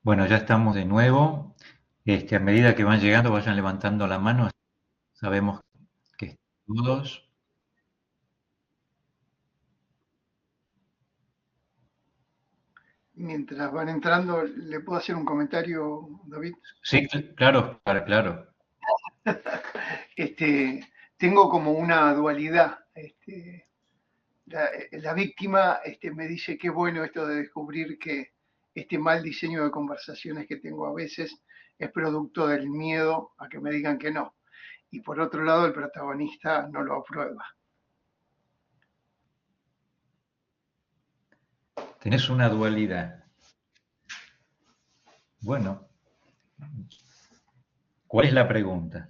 Bueno, ya estamos de nuevo. A medida que van llegando, vayan levantando la mano. Sabemos que todos. Mientras van entrando, ¿le puedo hacer un comentario, David? Sí, claro, claro. Este, tengo como una dualidad. La víctima me dice qué bueno esto de descubrir que este mal diseño de conversaciones que tengo a veces es producto del miedo a que me digan que no. Y por otro lado, el protagonista no lo aprueba. Tenés una dualidad. Bueno, ¿cuál es la pregunta?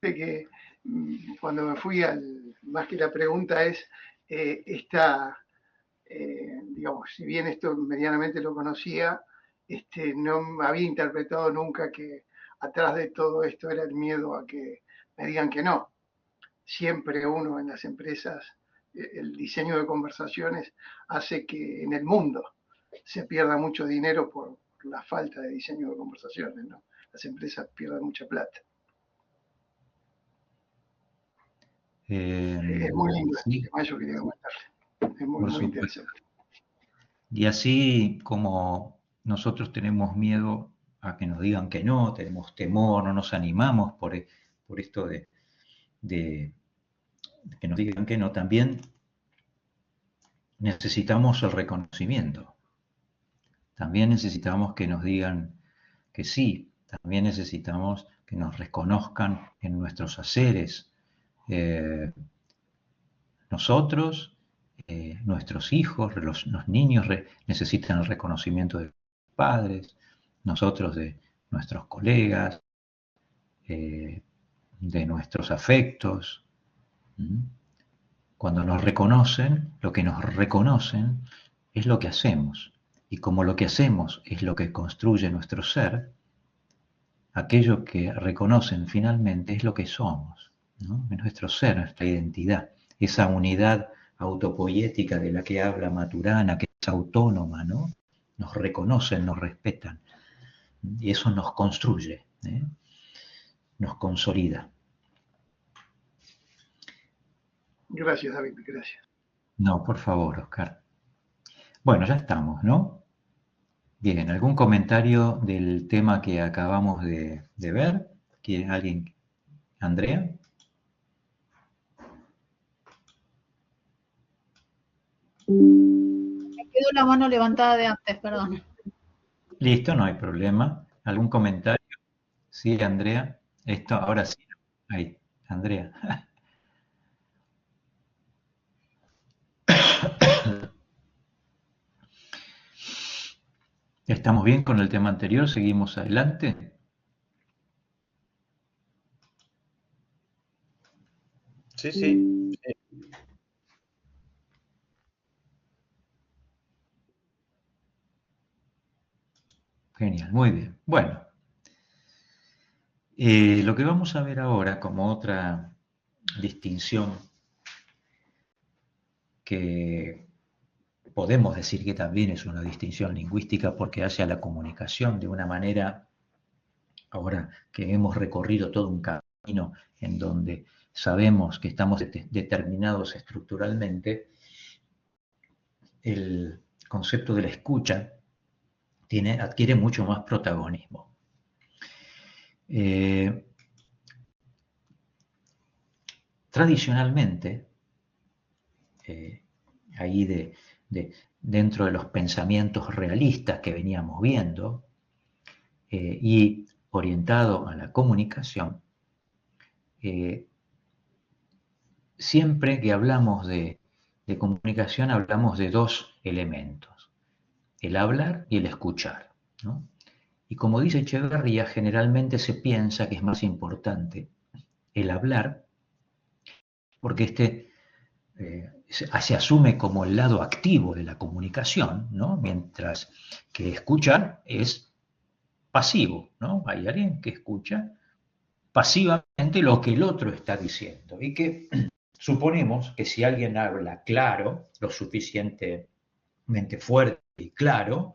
De que cuando me fui más que la pregunta es esta, digamos, si bien esto medianamente lo conocía, no me había interpretado nunca que atrás de todo esto era el miedo a que me digan que no. Siempre uno en las empresas, el diseño de conversaciones hace que en el mundo se pierda mucho dinero por la falta de diseño de conversaciones, ¿no? Las empresas pierden mucha plata. Eh, Es muy lindo este sí, tema, eso quería comentarle. Es muy, por muy supuesto. interesante. Y así como nosotros tenemos miedo a que nos digan que no, tenemos temor, no nos animamos por esto de que nos digan que no, también necesitamos el reconocimiento. También necesitamos que nos digan que sí, también necesitamos que nos reconozcan en nuestros haceres. Eh, nosotros, nuestros hijos, los niños necesitan el reconocimiento de los padres, nosotros de nuestros colegas, eh, de nuestros afectos. ¿Mm? Cuando nos reconocen, lo que nos reconocen es lo que hacemos. Y como lo que hacemos es lo que construye nuestro ser, aquello que reconocen finalmente es lo que somos, ¿no? Es nuestro ser, nuestra identidad, esa unidad autopoética de la que habla Maturana, que es autónoma, ¿no? Nos reconocen, nos respetan, y eso nos construye, ¿eh? Nos consolida. Gracias, David, gracias. No, por favor, Oscar. Bueno, ya estamos, ¿no? Bien, ¿algún comentario del tema que acabamos de ver? ¿Quiere alguien? ¿Andrea? Me quedó la mano levantada de antes, perdón. Listo, no hay problema. ¿Algún comentario? Sí, Andrea. Esto, ahora sí. Ahí, Andrea. ¿Estamos bien con el tema anterior? ¿Seguimos adelante? Sí, sí. Genial, muy bien. Bueno, lo que vamos a ver ahora como otra distinción que podemos decir que también es una distinción lingüística porque hace a la comunicación de una manera, ahora que hemos recorrido todo un camino en donde sabemos que estamos determinados estructuralmente, el concepto de la escucha adquiere mucho más protagonismo. Eh, tradicionalmente, eh, ahí dentro de los pensamientos realistas que veníamos viendo y orientado a la comunicación, eh, siempre que hablamos de comunicación hablamos de dos elementos, el hablar y el escuchar, ¿no? Y como dice Echeverría, generalmente se piensa que es más importante el hablar porque se asume como el lado activo de la comunicación, ¿no? Mientras que escuchar es pasivo, ¿no? Hay alguien que escucha pasivamente lo que el otro está diciendo y que suponemos que si alguien habla claro, lo suficientemente fuerte y claro,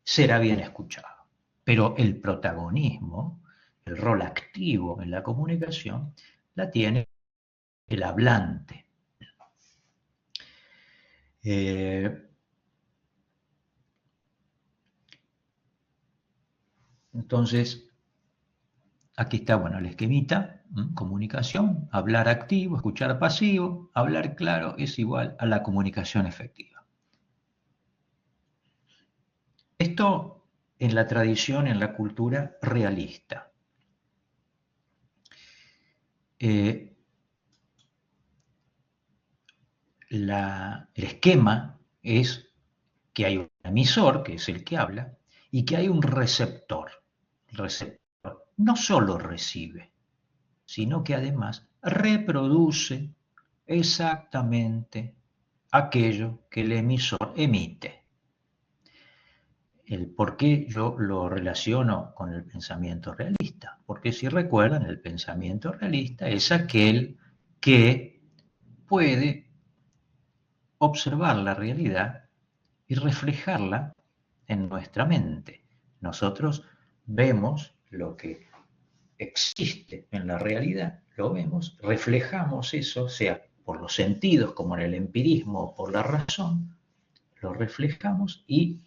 será bien escuchado. Pero el protagonismo, el rol activo en la comunicación, la tiene el hablante. Entonces, aquí está, bueno, el esquemita, comunicación, hablar activo, escuchar pasivo, hablar claro es igual a la comunicación efectiva. Esto en la tradición, en la cultura realista. El esquema es que hay un emisor, que es el que habla, y que hay un receptor. El receptor no solo recibe, sino que además reproduce exactamente aquello que el emisor emite. El por qué yo lo relaciono con el pensamiento realista, porque si recuerdan, el pensamiento realista es aquel que puede observar la realidad y reflejarla en nuestra mente. Nosotros vemos lo que existe en la realidad, lo vemos, reflejamos eso, sea por los sentidos como en el empirismo o por la razón, lo reflejamos y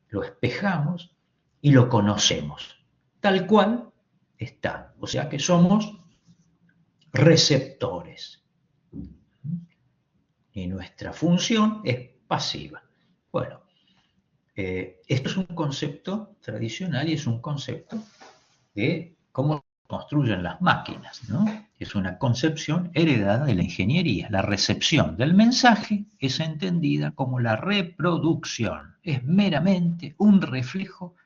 lo espejamos y lo conocemos, tal cual está. O sea que somos receptores. Y nuestra función es pasiva. Bueno, esto es un concepto tradicional y es un concepto de cómo se construyen las máquinas, ¿no? Es una concepción heredada de la ingeniería. La recepción del mensaje es entendida como la reproducción. Es meramente un reflejo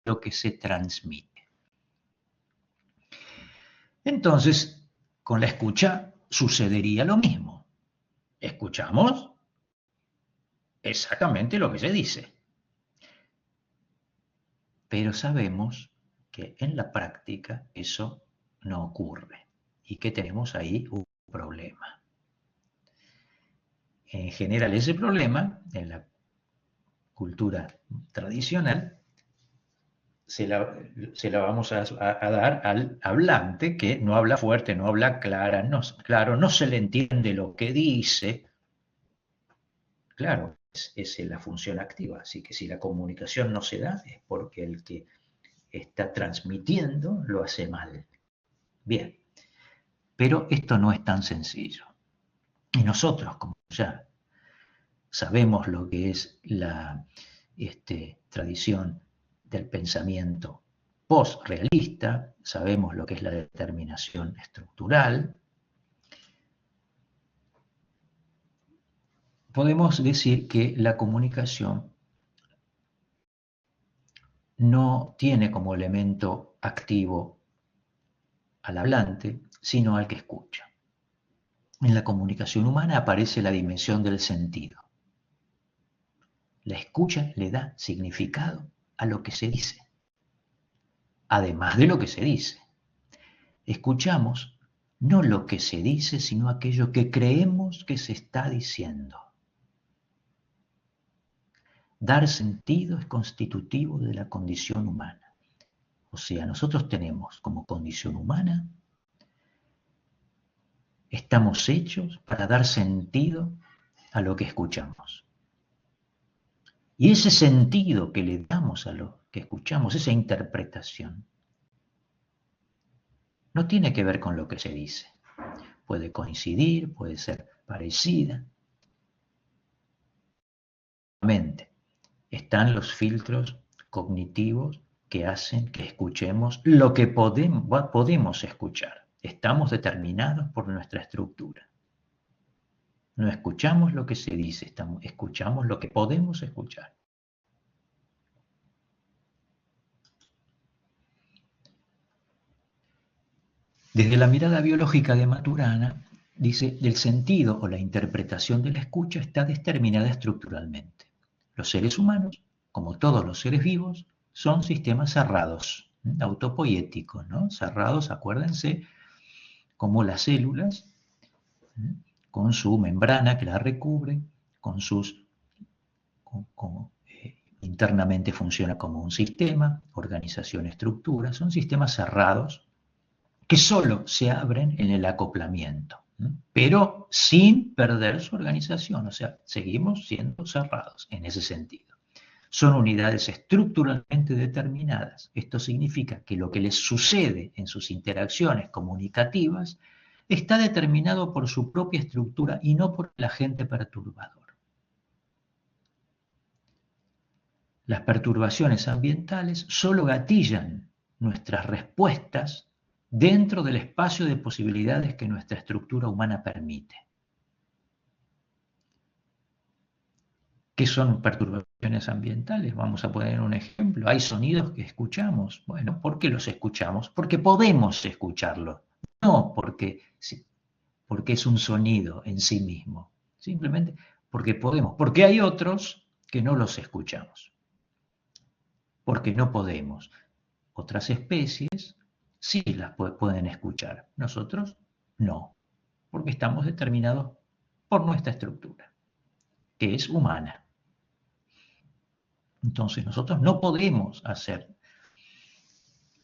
de lo que se transmite. Entonces, con la escucha sucedería lo mismo. Escuchamos exactamente lo que se dice. Pero sabemos que en la práctica eso no ocurre y que tenemos ahí un problema. En general, ese problema, en la cultura tradicional, se la vamos a dar al hablante que no habla fuerte, no habla claro, no se le entiende lo que dice. Claro, es la función activa, así que si la comunicación no se da es porque el que está transmitiendo lo hace mal. Bien, pero esto no es tan sencillo. Y nosotros, como ya sabemos lo que es la tradición del pensamiento post-realista, sabemos lo que es la determinación estructural, podemos decir que la comunicación no tiene como elemento activo al hablante, sino al que escucha. En la comunicación humana aparece la dimensión del sentido. La escucha le da significado a lo que se dice, además de lo que se dice. Escuchamos no lo que se dice, sino aquello que creemos que se está diciendo. Dar sentido es constitutivo de la condición humana. O sea, nosotros tenemos como condición humana, estamos hechos para dar sentido a lo que escuchamos. Y ese sentido que le damos a lo que escuchamos, esa interpretación, no tiene que ver con lo que se dice. Puede coincidir, puede ser parecida. Están los filtros cognitivos que hacen que escuchemos lo que podemos escuchar. Estamos determinados por nuestra estructura. No escuchamos lo que se dice, escuchamos lo que podemos escuchar. Desde la mirada biológica de Maturana, dice, el sentido o la interpretación de la escucha está determinada estructuralmente. Los seres humanos, como todos los seres vivos, son sistemas cerrados, autopoiéticos, ¿no? Cerrados, acuérdense, como las células, con su membrana que la recubre, con sus internamente funciona como un sistema, organización, estructura, son sistemas cerrados que solo se abren en el acoplamiento, pero sin perder su organización, o sea, seguimos siendo cerrados en ese sentido. Son unidades estructuralmente determinadas. Esto significa que lo que les sucede en sus interacciones comunicativas está determinado por su propia estructura y no por el agente perturbador. Las perturbaciones ambientales solo gatillan nuestras respuestas dentro del espacio de posibilidades que nuestra estructura humana permite. ¿Qué son perturbaciones ambientales? Vamos a poner un ejemplo. Hay sonidos que escuchamos. Bueno, ¿por qué los escuchamos? Porque podemos escucharlos, no porque es un sonido en sí mismo. Simplemente porque podemos. Porque hay otros que no los escuchamos. Porque no podemos. Otras especies sí las pueden escuchar. Nosotros no. Porque estamos determinados por nuestra estructura, que es humana. Entonces nosotros no podemos hacer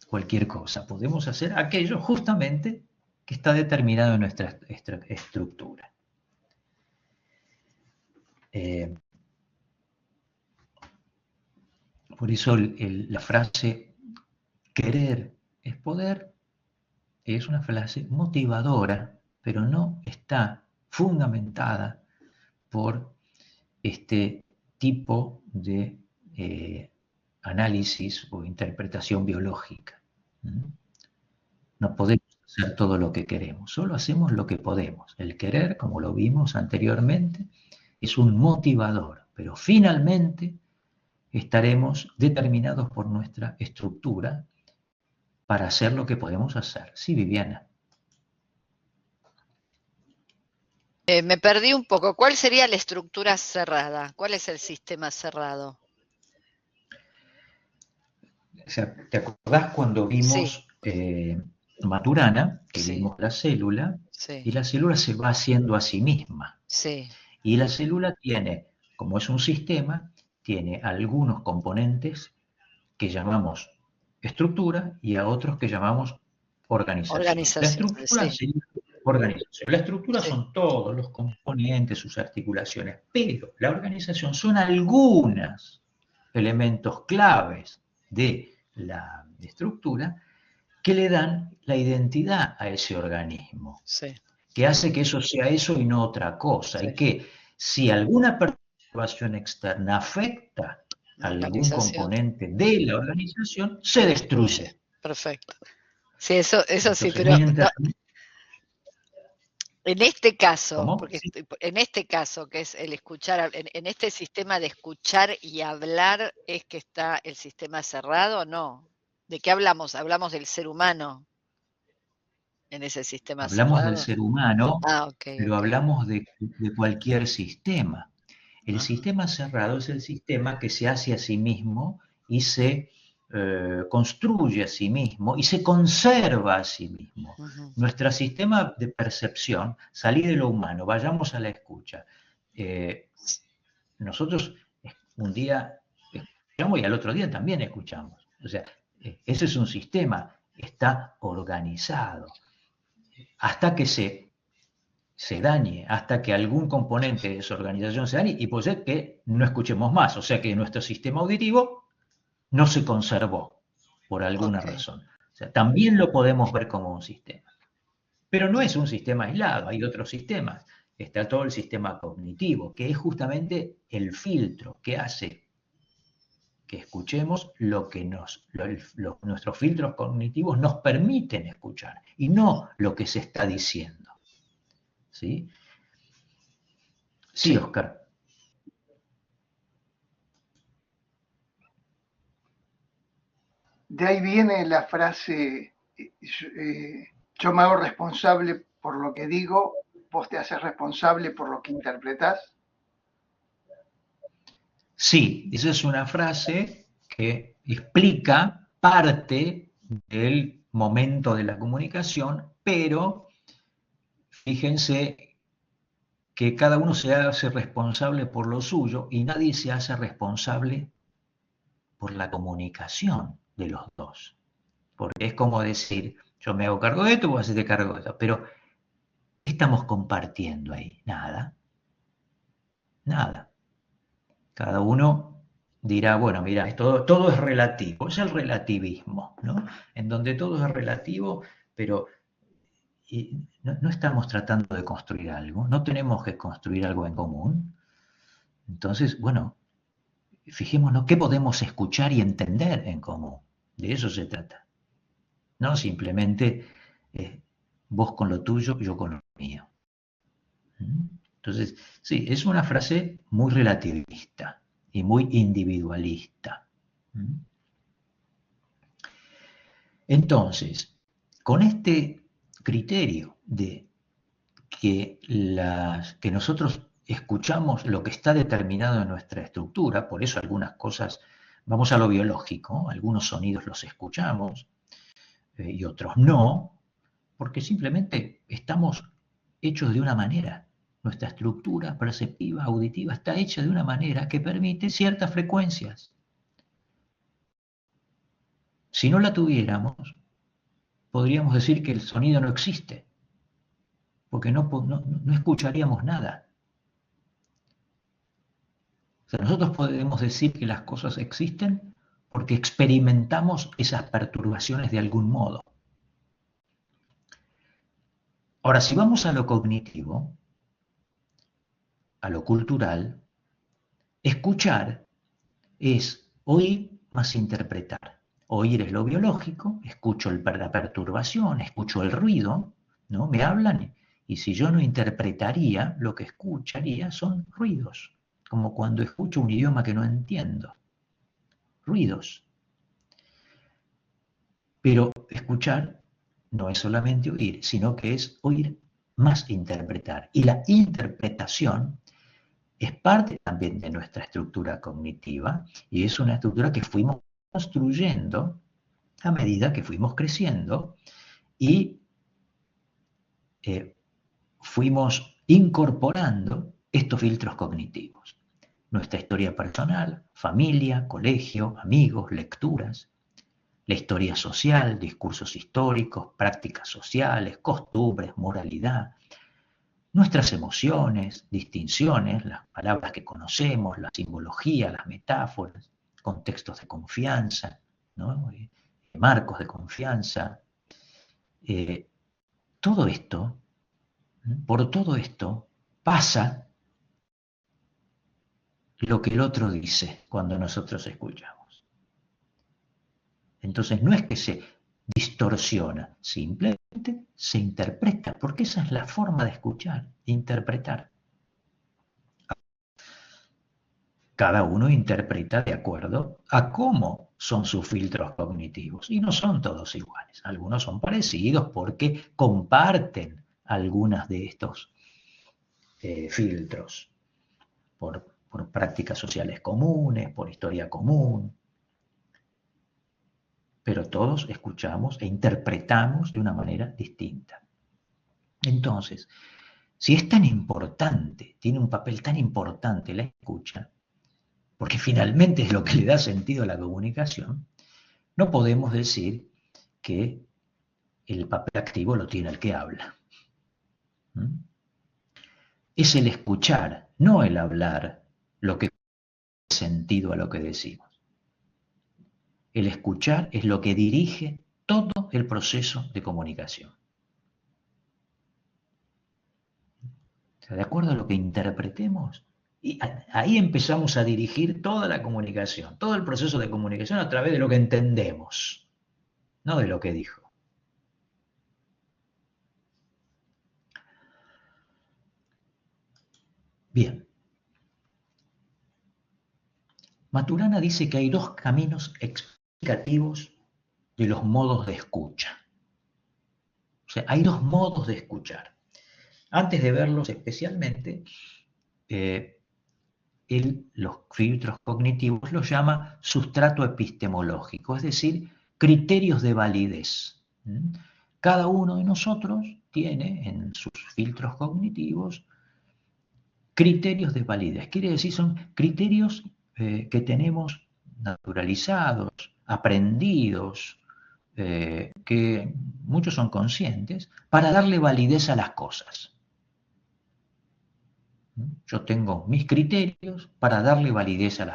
cualquier cosa, podemos hacer aquello justamente que está determinado en nuestra estructura. Por eso la frase querer es poder es una frase motivadora, pero no está fundamentada por este tipo de análisis o interpretación biológica. No podemos hacer todo lo que queremos, solo hacemos lo que podemos. El querer, como lo vimos anteriormente, es un motivador, pero finalmente estaremos determinados por nuestra estructura para hacer lo que podemos hacer. Sí, Viviana. Me perdí un poco. ¿Cuál sería la estructura cerrada? ¿Cuál es el sistema cerrado? O sea, ¿te acordás cuando vimos Maturana, que vimos la célula, y la célula se va haciendo a sí misma? Sí. Y la célula tiene, como es un sistema, tiene algunos componentes que llamamos estructura y a otros que llamamos organización. La estructura sí. Organización. La estructura son todos los componentes, sus articulaciones, pero la organización son algunos elementos claves de la estructura que le dan la identidad a ese organismo, que hace que eso sea eso y no otra cosa, y que si alguna perturbación externa afecta a algún componente de la organización, se destruye. Perfecto. Sí, eso entonces, sí, pero mientras... en este caso, ¿Cómo? porque en este caso, que es el escuchar, en este sistema de escuchar y hablar, ¿es que está el sistema cerrado o no? ¿De qué hablamos? Hablamos del ser humano en ese sistema hablamos cerrado. Del ser humano, pero okay. hablamos de cualquier sistema. El sistema cerrado es el sistema que se hace a sí mismo y se construye a sí mismo y se conserva a sí mismo. Nuestro sistema de percepción, salir de lo humano, vayamos a la escucha. Nosotros un día escuchamos y al otro día también escuchamos. O sea, ese es un sistema, está organizado. Hasta que se dañe, hasta que algún componente de esa organización se dañe y puede ser que no escuchemos más. O sea que nuestro sistema auditivo no se conservó por alguna razón. O sea, también lo podemos ver como un sistema. Pero no es un sistema aislado, hay otros sistemas. Está todo el sistema cognitivo, que es justamente el filtro que hace que escuchemos lo que nuestros filtros cognitivos nos permiten escuchar y no lo que se está diciendo. ¿Sí? Sí, Oscar. De ahí viene la frase, yo me hago responsable por lo que digo, vos te haces responsable por lo que interpretás. Sí, esa es una frase que explica parte del momento de la comunicación, pero fíjense que cada uno se hace responsable por lo suyo y nadie se hace responsable por la comunicación de los dos. Porque es como decir, yo me hago cargo de esto, vos hacerte cargo de esto. Pero, ¿qué estamos compartiendo ahí? Nada. Nada. Cada uno dirá, bueno, mira, todo es relativo. Es el relativismo, ¿no? En donde todo es relativo, pero no estamos tratando de construir algo. No tenemos que construir algo en común. Entonces, bueno, fijémonos qué podemos escuchar y entender en común. De eso se trata. No simplemente vos con lo tuyo, yo con lo mío. Entonces, sí, es una frase muy relativista y muy individualista. Entonces, con este criterio de que nosotros escuchamos lo que está determinado en nuestra estructura, por eso algunas cosas, vamos a lo biológico, algunos sonidos los escuchamos y otros no, porque simplemente estamos hechos de una manera. Nuestra estructura perceptiva, auditiva, está hecha de una manera que permite ciertas frecuencias. Si no la tuviéramos, podríamos decir que el sonido no existe, porque no escucharíamos nada. O sea, nosotros podemos decir que las cosas existen porque experimentamos esas perturbaciones de algún modo. Ahora, si vamos a lo cognitivo, a lo cultural, escuchar es oír más interpretar. Oír es lo biológico, escucho la perturbación, escucho el ruido, ¿no? Me hablan y si yo no interpretaría, lo que escucharía son ruidos, como cuando escucho un idioma que no entiendo. Ruidos. Pero escuchar no es solamente oír, sino que es oír más interpretar. Y la interpretación es parte también de nuestra estructura cognitiva y es una estructura que fuimos construyendo a medida que fuimos creciendo y fuimos incorporando estos filtros cognitivos. Nuestra historia personal, familia, colegio, amigos, lecturas, la historia social, discursos históricos, prácticas sociales, costumbres, moralidad, nuestras emociones, distinciones, las palabras que conocemos, la simbología, las metáforas, contextos de confianza, ¿no? Marcos de confianza. Todo esto, por todo esto, pasa lo que el otro dice cuando nosotros escuchamos. Entonces no es que se distorsiona, simplemente se interpreta, porque esa es la forma de escuchar, interpretar. Cada uno interpreta de acuerdo a cómo son sus filtros cognitivos y no son todos iguales. Algunos son parecidos porque comparten algunas de estos filtros por prácticas sociales comunes, por historia común. Pero todos escuchamos e interpretamos de una manera distinta. Entonces, si es tan importante, tiene un papel tan importante la escucha, porque finalmente es lo que le da sentido a la comunicación, no podemos decir que el papel activo lo tiene el que habla. Es el escuchar, no el hablar, lo que da sentido a lo que decimos. El escuchar es lo que dirige todo el proceso de comunicación. O sea, de acuerdo a lo que interpretemos, y ahí empezamos a dirigir toda la comunicación, todo el proceso de comunicación a través de lo que entendemos, no de lo que dijo. Bien. Maturana dice que hay dos caminos explicativos de los modos de escucha. O sea, hay dos modos de escuchar. Antes de verlos especialmente, los filtros cognitivos los llama sustrato epistemológico, es decir, criterios de validez. Cada uno de nosotros tiene en sus filtros cognitivos criterios de validez. Quiere decir, son criterios que tenemos naturalizados, aprendidos, que muchos son conscientes, para darle validez a las cosas. Yo tengo mis criterios para darle validez a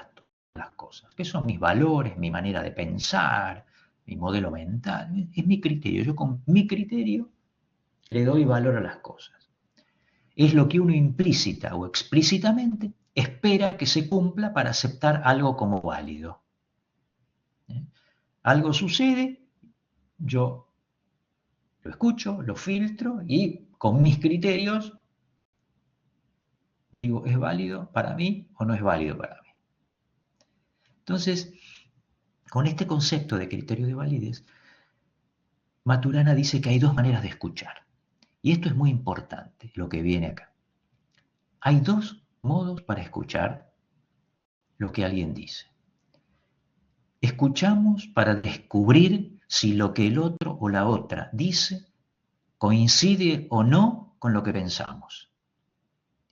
las cosas, que son mis valores, mi manera de pensar, mi modelo mental, es mi criterio. Yo con mi criterio le doy valor a las cosas. Es lo que uno implícita o explícitamente espera que se cumpla para aceptar algo como válido. Algo sucede, yo lo escucho, lo filtro y con mis criterios digo, ¿es válido para mí o no es válido para mí? Entonces, con este concepto de criterio de validez, Maturana dice que hay dos maneras de escuchar. Y esto es muy importante, lo que viene acá. Hay dos modos para escuchar lo que alguien dice. Escuchamos para descubrir si lo que el otro o la otra dice coincide o no con lo que pensamos.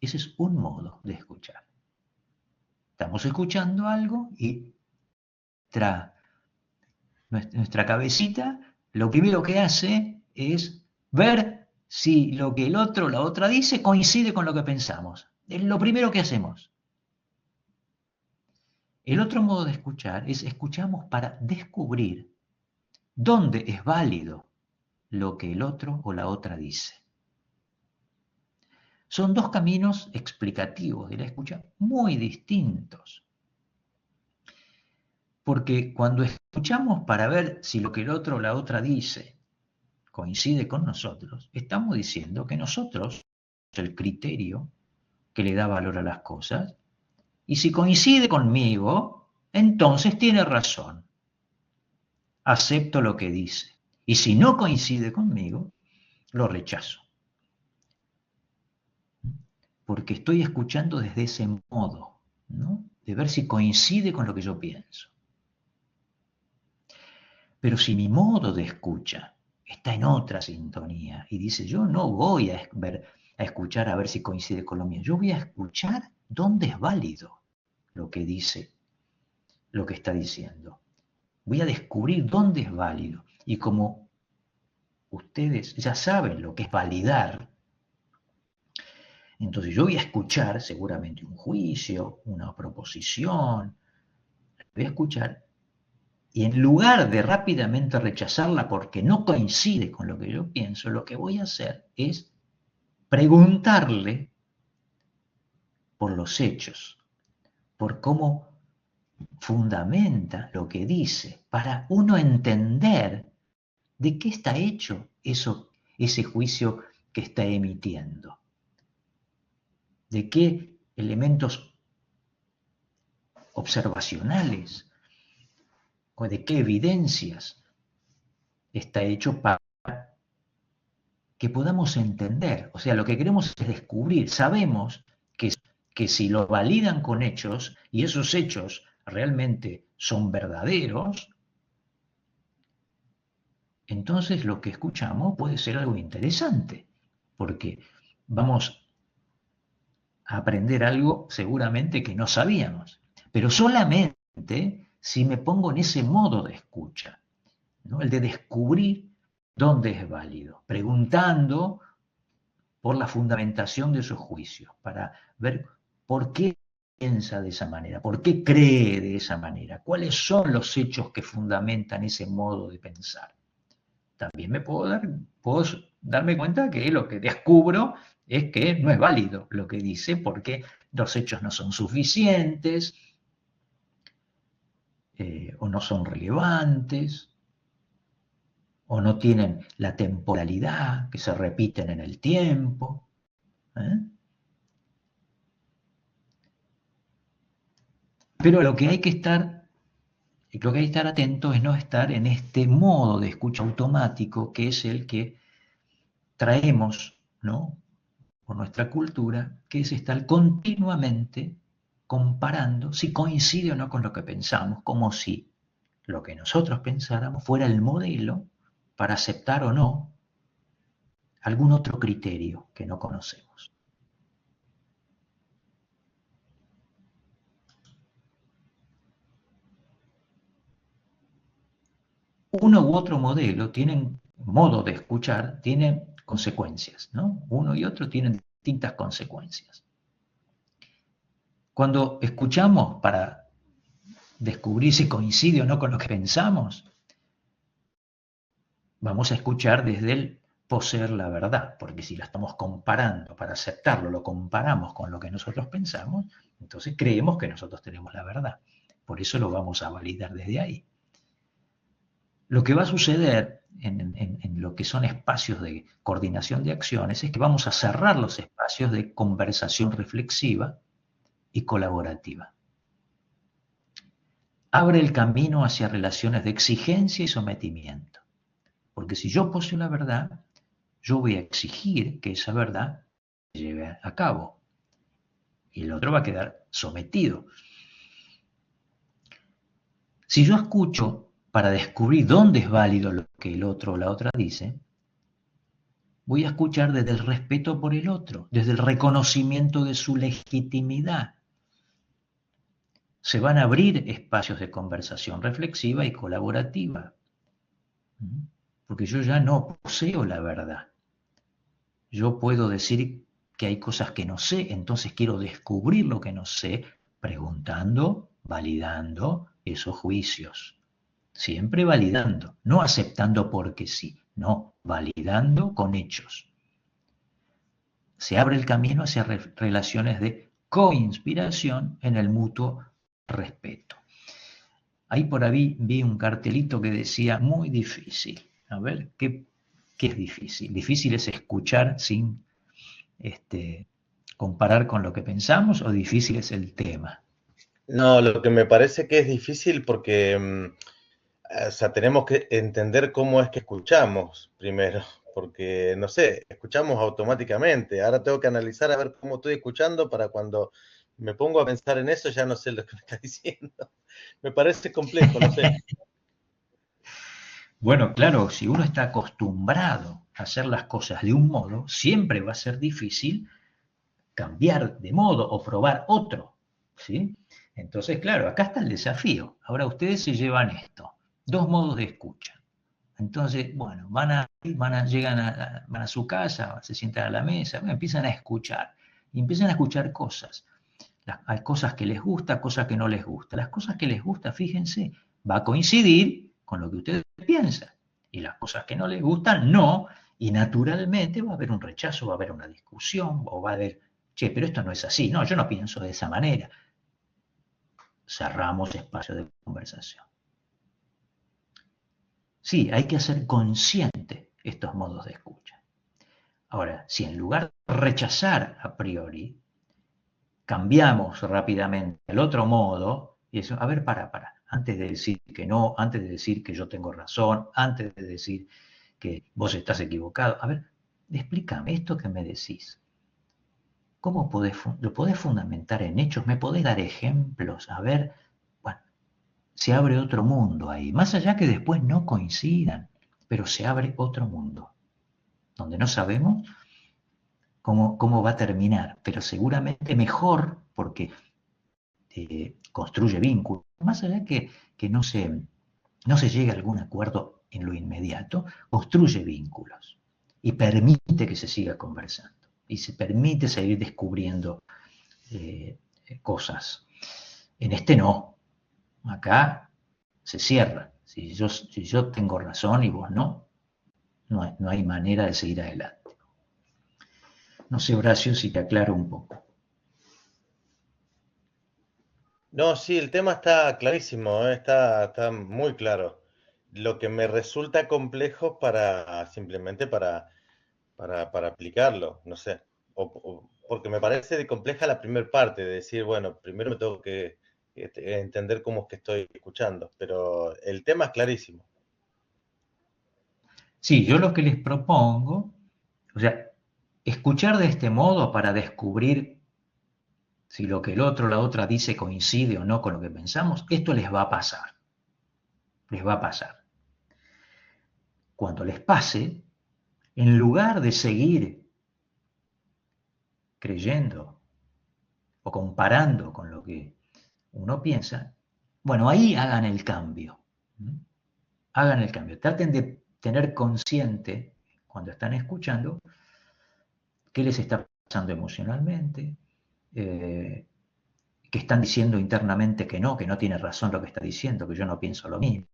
Ese es un modo de escuchar. Estamos escuchando algo y nuestra cabecita lo primero que hace es ver si lo que el otro o la otra dice coincide con lo que pensamos. Es lo primero que hacemos. El otro modo de escuchar es escuchamos para descubrir dónde es válido lo que el otro o la otra dice. Son dos caminos explicativos de la escucha muy distintos. Porque cuando escuchamos para ver si lo que el otro o la otra dice coincide con nosotros, estamos diciendo que nosotros el criterio que le da valor a las cosas, y si coincide conmigo, entonces tiene razón. Acepto lo que dice. Y si no coincide conmigo, lo rechazo. Porque estoy escuchando desde ese modo, ¿no? De ver si coincide con lo que yo pienso. Pero si mi modo de escucha está en otra sintonía y dice, yo no voy a escuchar a ver si coincide con lo mío, yo voy a escuchar dónde es válido lo que dice, lo que está diciendo. Voy a descubrir dónde es válido. Y como ustedes ya saben lo que es validar, entonces yo voy a escuchar seguramente un juicio, una proposición, voy a escuchar y en lugar de rápidamente rechazarla porque no coincide con lo que yo pienso, lo que voy a hacer es preguntarle por los hechos, por cómo fundamenta lo que dice, para uno entender de qué está hecho ese juicio que está emitiendo, de qué elementos observacionales o de qué evidencias está hecho para que podamos entender. O sea, lo que queremos es descubrir. Sabemos que si lo validan con hechos y esos hechos realmente son verdaderos, entonces lo que escuchamos puede ser algo interesante, porque vamos a aprender algo seguramente que no sabíamos, pero solamente si me pongo en ese modo de escucha, ¿no? El de descubrir dónde es válido, preguntando por la fundamentación de sus juicios, para ver por qué piensa de esa manera, por qué cree de esa manera, cuáles son los hechos que fundamentan ese modo de pensar. También puedo darme cuenta que lo que descubro es que no es válido lo que dice porque los hechos no son suficientes o no son relevantes o no tienen la temporalidad, que se repiten en el tiempo. Pero lo que hay que estar atento es no estar en este modo de escucha automático que es el que traemos, ¿no?, por nuestra cultura, que es estar continuamente comparando si coincide o no con lo que pensamos, como si lo que nosotros pensáramos fuera el modelo para aceptar o no algún otro criterio que no conocemos. uno u otro modelo tienen, modo de escuchar, tiene consecuencias, ¿no? Uno y otro tienen distintas consecuencias. Cuando escuchamos para descubrir si coincide o no con lo que pensamos, vamos a escuchar desde el poseer la verdad, porque si la estamos comparando, para aceptarlo, lo comparamos con lo que nosotros pensamos, entonces creemos que nosotros tenemos la verdad. Por eso lo vamos a validar desde ahí. Lo que va a suceder en lo que son espacios de coordinación de acciones es que vamos a cerrar los espacios de conversación reflexiva y colaborativa. Abre el camino hacia relaciones de exigencia y sometimiento. Porque si yo poseo la verdad, yo voy a exigir que esa verdad se lleve a cabo. Y el otro va a quedar sometido. Si yo escucho para descubrir dónde es válido lo que el otro o la otra dice, voy a escuchar desde el respeto por el otro, desde el reconocimiento de su legitimidad. Se van a abrir espacios de conversación reflexiva y colaborativa. Porque yo ya no poseo la verdad. Yo puedo decir que hay cosas que no sé, entonces quiero descubrir lo que no sé, preguntando, validando esos juicios. Siempre validando, no aceptando porque sí, no, validando con hechos. Se abre el camino hacia relaciones de coinspiración en el mutuo respeto. Ahí por ahí vi un cartelito que decía muy difícil. A ver, ¿qué es difícil? Difícil es escuchar sin comparar con lo que pensamos, o difícil es el tema. No, lo que me parece que es difícil porque, o sea, tenemos que entender cómo es que escuchamos primero, porque, no sé, escuchamos automáticamente. Ahora tengo que analizar a ver cómo estoy escuchando para cuando me pongo a pensar en eso ya no sé lo que me está diciendo. Me parece complejo, no sé. Bueno, claro, si uno está acostumbrado a hacer las cosas de un modo, siempre va a ser difícil cambiar de modo o probar otro, ¿sí? Entonces, claro, acá está el desafío. Ahora ustedes se llevan esto, dos modos de escucha. Entonces, bueno, llegan van a su casa, se sientan a la mesa, empiezan a escuchar. Y empiezan a escuchar cosas. Hay cosas que les gusta, cosas que no les gusta. Las cosas que les gusta, fíjense, va a coincidir con lo que ustedes piensan. Y las cosas que no les gustan, no. Y naturalmente va a haber un rechazo, va a haber una discusión, o va a haber, che, pero esto no es así. No, yo no pienso de esa manera. Cerramos espacio de conversación. Sí, hay que hacer consciente estos modos de escucha. Ahora, si en lugar de rechazar a priori, cambiamos rápidamente al otro modo, y eso, a ver, para, antes de decir que no, antes de decir que yo tengo razón, antes de decir que vos estás equivocado, a ver, explícame esto que me decís. ¿Cómo lo podés fundamentar en hechos? ¿Me podés dar ejemplos? A ver, bueno, se abre otro mundo ahí, más allá que después no coincidan, pero se abre otro mundo, donde no sabemos cómo va a terminar, pero seguramente mejor porque construye vínculos, más allá que no se llegue a algún acuerdo en lo inmediato, construye vínculos y permite que se siga conversando y se permite seguir descubriendo cosas. En este no, acá se cierra. Si yo tengo razón y vos no hay manera de seguir adelante. No sé, Horacio, si te aclaro un poco. No, sí, el tema está clarísimo, está muy claro. Lo que me resulta complejo simplemente para aplicarlo, no sé. Porque me parece compleja la primera parte, de decir, bueno, primero me tengo que entender cómo es que estoy escuchando, pero el tema es clarísimo. Sí, yo lo que les propongo, o sea, escuchar de este modo para descubrir si lo que el otro o la otra dice coincide o no con lo que pensamos, esto les va a pasar. Les va a pasar. Cuando les pase, en lugar de seguir creyendo o comparando con lo que uno piensa, bueno, ahí hagan el cambio. hagan el cambio. Traten de tener consciente, cuando están escuchando, qué les está pasando emocionalmente, que están diciendo internamente que no tiene razón lo que está diciendo, que yo no pienso lo mismo.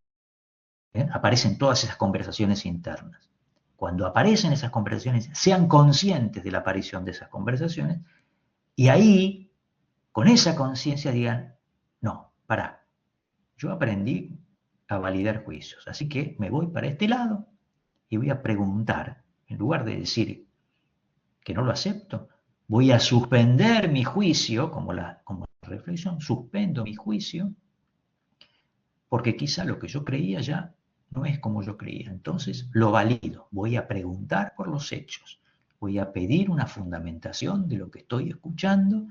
Aparecen todas esas conversaciones internas. Cuando aparecen esas conversaciones, sean conscientes de la aparición de esas conversaciones y ahí, con esa conciencia, digan, no, pará, yo aprendí a validar juicios, así que me voy para este lado y voy a preguntar, en lugar de decir que no lo acepto, voy a suspender mi juicio, como la reflexión, suspendo mi juicio, porque quizá lo que yo creía ya no es como yo creía. Entonces lo valido, voy a preguntar por los hechos, voy a pedir una fundamentación de lo que estoy escuchando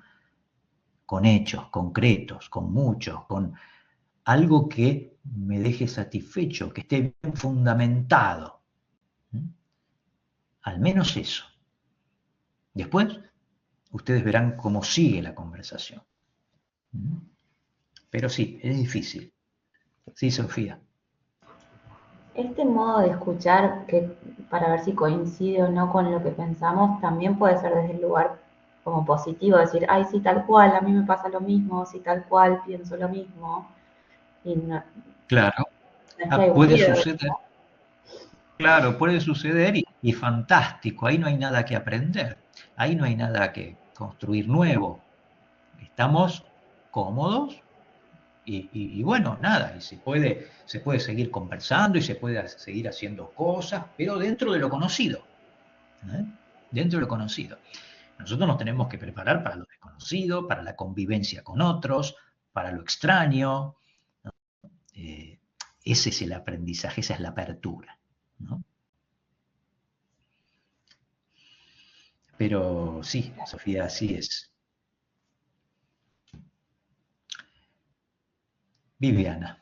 con hechos concretos, con muchos, con algo que me deje satisfecho, que esté bien fundamentado. Al menos eso. Después, ustedes verán cómo sigue la conversación. Pero sí, es difícil. Sí, Sofía. Este modo de escuchar, que para ver si coincide o no con lo que pensamos, también puede ser desde el lugar como positivo, decir, ay, sí, tal cual, a mí me pasa lo mismo, sí, tal cual, pienso lo mismo. Y no, claro, puede suceder. Claro, puede suceder y fantástico, ahí no hay nada que aprender, ahí no hay nada que construir nuevo. Estamos cómodos y bueno, nada, y se puede seguir conversando y se puede seguir haciendo cosas, pero dentro de lo conocido. Dentro de lo conocido. Nosotros nos tenemos que preparar para lo desconocido, para la convivencia con otros, para lo extraño. Ese es el aprendizaje, esa es la apertura, ¿no? Pero sí, Sofía, así es. Viviana.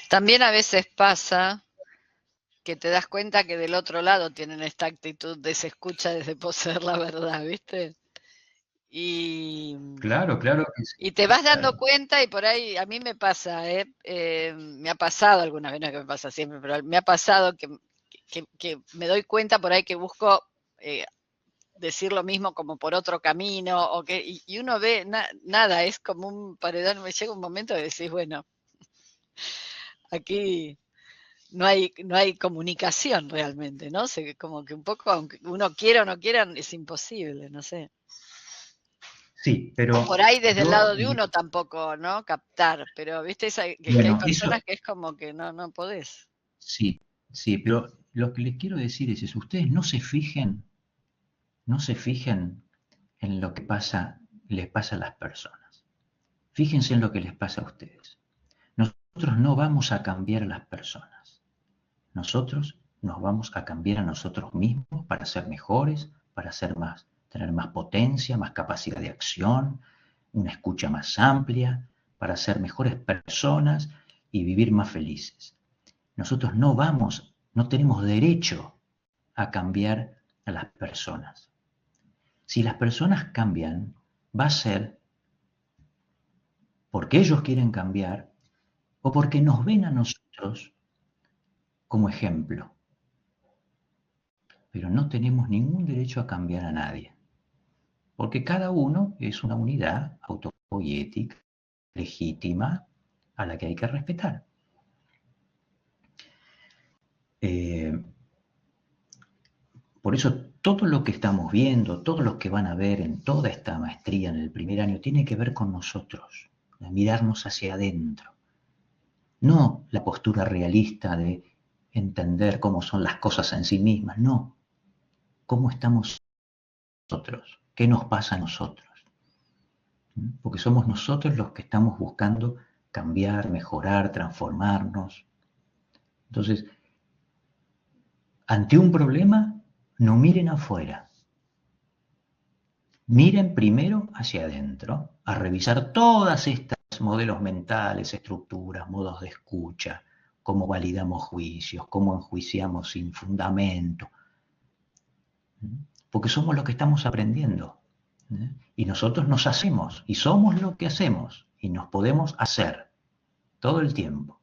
También a veces pasa que te das cuenta que del otro lado tienen esta actitud de se escucha desde poseer la verdad, ¿viste? Y claro. Y te vas dando cuenta y por ahí, a mí me pasa, me ha pasado alguna vez, no es que me pasa siempre, pero me ha pasado que me doy cuenta por ahí que busco decir lo mismo como por otro camino, y uno ve, nada, es como un paredón, me llega un momento de decir, bueno, aquí no hay comunicación realmente, ¿no? Como que un poco, aunque uno quiera o no quiera, es imposible, no sé. Sí, pero... Por ahí desde el lado de uno tampoco, ¿no? Captar, pero viste que hay personas que es como que no podés. Sí, pero lo que les quiero decir es eso, ustedes no se fijen en lo que les pasa a las personas. Fíjense en lo que les pasa a ustedes. Nosotros no vamos a cambiar a las personas. Nosotros nos vamos a cambiar a nosotros mismos para ser mejores, para tener más potencia, más capacidad de acción, una escucha más amplia, para ser mejores personas y vivir más felices. Nosotros no tenemos derecho a cambiar a las personas. Si las personas cambian, va a ser porque ellos quieren cambiar o porque nos ven a nosotros como ejemplo. Pero no tenemos ningún derecho a cambiar a nadie, porque cada uno es una unidad autopoética, legítima, a la que hay que respetar. Por eso todo lo que estamos viendo, todo lo que van a ver en toda esta maestría en el primer año, tiene que ver con nosotros, de mirarnos hacia adentro. No la postura realista de entender cómo son las cosas en sí mismas, no. ¿Cómo estamos nosotros? ¿Qué nos pasa a nosotros? Porque somos nosotros los que estamos buscando cambiar, mejorar, transformarnos. Entonces, ante un problema, no miren afuera. Miren primero hacia adentro, a revisar todas estas modelos mentales, estructuras, modos de escucha, cómo validamos juicios, cómo enjuiciamos sin fundamento. Porque somos los que estamos aprendiendo. Y nosotros nos hacemos, y somos lo que hacemos, y nos podemos hacer todo el tiempo.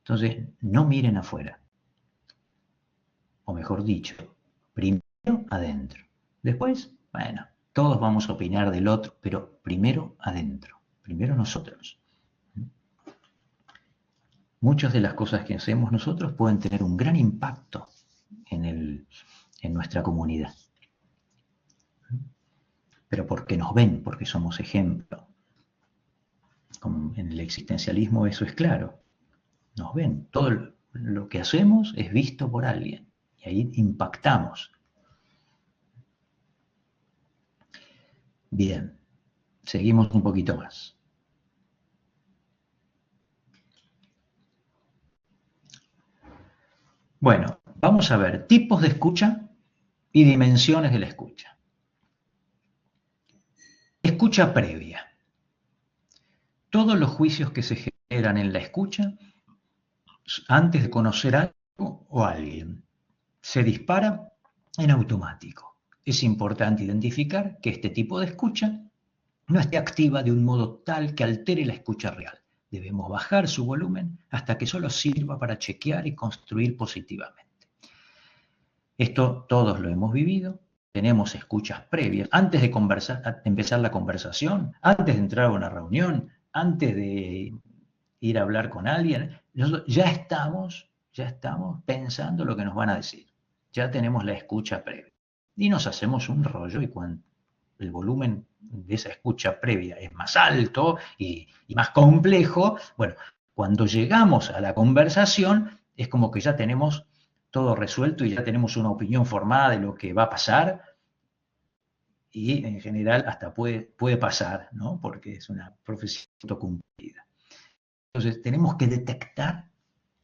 Entonces, no miren afuera. O mejor dicho, primero adentro. Después, bueno, todos vamos a opinar del otro, pero primero adentro. Primero nosotros. Muchas de las cosas que hacemos nosotros pueden tener un gran impacto en nuestra comunidad. Pero porque nos ven, porque somos ejemplo. Como en el existencialismo eso es claro. Nos ven. Todo lo que hacemos es visto por alguien. Y ahí impactamos. Bien. Seguimos un poquito más. Bueno, vamos a ver tipos de escucha y dimensiones de la escucha. Escucha previa. Todos los juicios que se generan en la escucha antes de conocer algo o a alguien se dispara en automático. Es importante identificar que este tipo de escucha no esté activa de un modo tal que altere la escucha real. Debemos bajar su volumen hasta que solo sirva para chequear y construir positivamente. Esto todos lo hemos vivido. Tenemos escuchas previas antes de empezar la conversación, antes de entrar a una reunión, antes de ir a hablar con alguien. Nosotros ya estamos pensando lo que nos van a decir. Ya tenemos la escucha previa. Y nos hacemos un rollo y cuando el volumen de esa escucha previa es más alto y más complejo, bueno, cuando llegamos a la conversación es como que ya tenemos todo resuelto y ya tenemos una opinión formada de lo que va a pasar y en general hasta puede pasar, ¿no? Porque es una profecía autocumplida. Entonces tenemos que detectar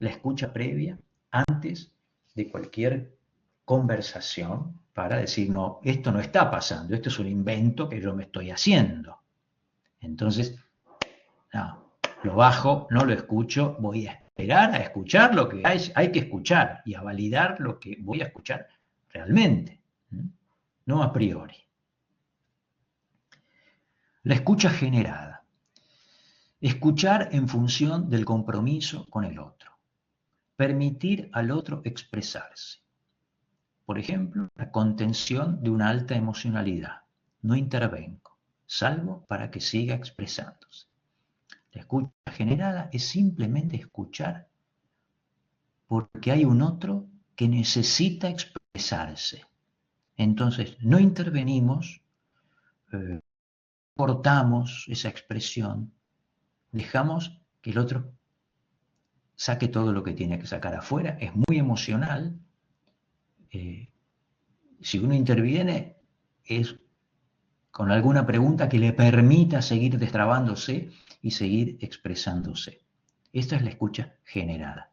la escucha previa antes de cualquier conversación para decir, no, esto no está pasando, esto es un invento que yo me estoy haciendo. Entonces, no, lo bajo, no lo escucho, voy a esperar a escuchar lo que hay que escuchar y a validar lo que voy a escuchar realmente, no a priori. La escucha generada. Escuchar en función del compromiso con el otro. Permitir al otro expresarse. Por ejemplo, la contención de una alta emocionalidad. No intervengo, salvo para que siga expresándose. La escucha generada es simplemente escuchar porque hay un otro que necesita expresarse. Entonces, no intervenimos, cortamos esa expresión, dejamos que el otro saque todo lo que tiene que sacar afuera. Es muy emocional. Si uno interviene es con alguna pregunta que le permita seguir destrabándose y seguir expresándose. Esta es la escucha generada.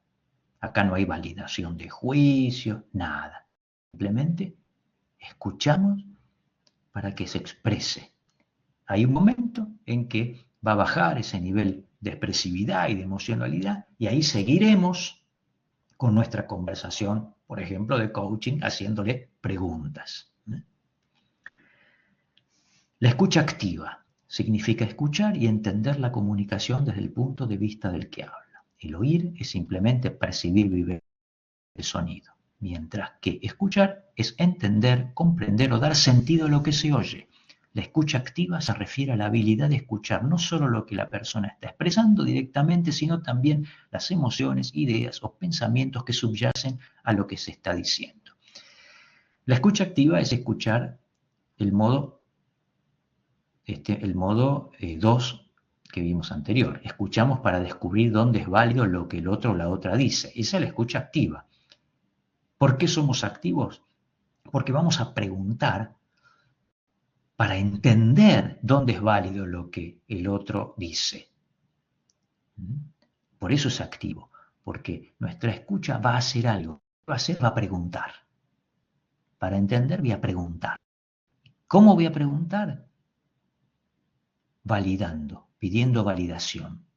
Acá no hay validación de juicio, nada. Simplemente escuchamos para que se exprese. Hay un momento en que va a bajar ese nivel de expresividad y de emocionalidad y ahí seguiremos con nuestra conversación, por ejemplo, de coaching, haciéndole preguntas. La escucha activa significa escuchar y entender la comunicación desde el punto de vista del que habla. El oír es simplemente percibir, vivir el sonido, mientras que escuchar es entender, comprender o dar sentido a lo que se oye. La escucha activa se refiere a la habilidad de escuchar no solo lo que la persona está expresando directamente, sino también las emociones, ideas o pensamientos que subyacen a lo que se está diciendo. La escucha activa es escuchar el modo 2 que vimos anterior. Escuchamos para descubrir dónde es válido lo que el otro o la otra dice. Esa es la escucha activa. ¿Por qué somos activos? Porque vamos a preguntar para entender dónde es válido lo que el otro dice. Por eso es activo, porque nuestra escucha va a hacer algo. Va a preguntar. Para entender voy a preguntar. ¿Cómo voy a preguntar? Validando, pidiendo validación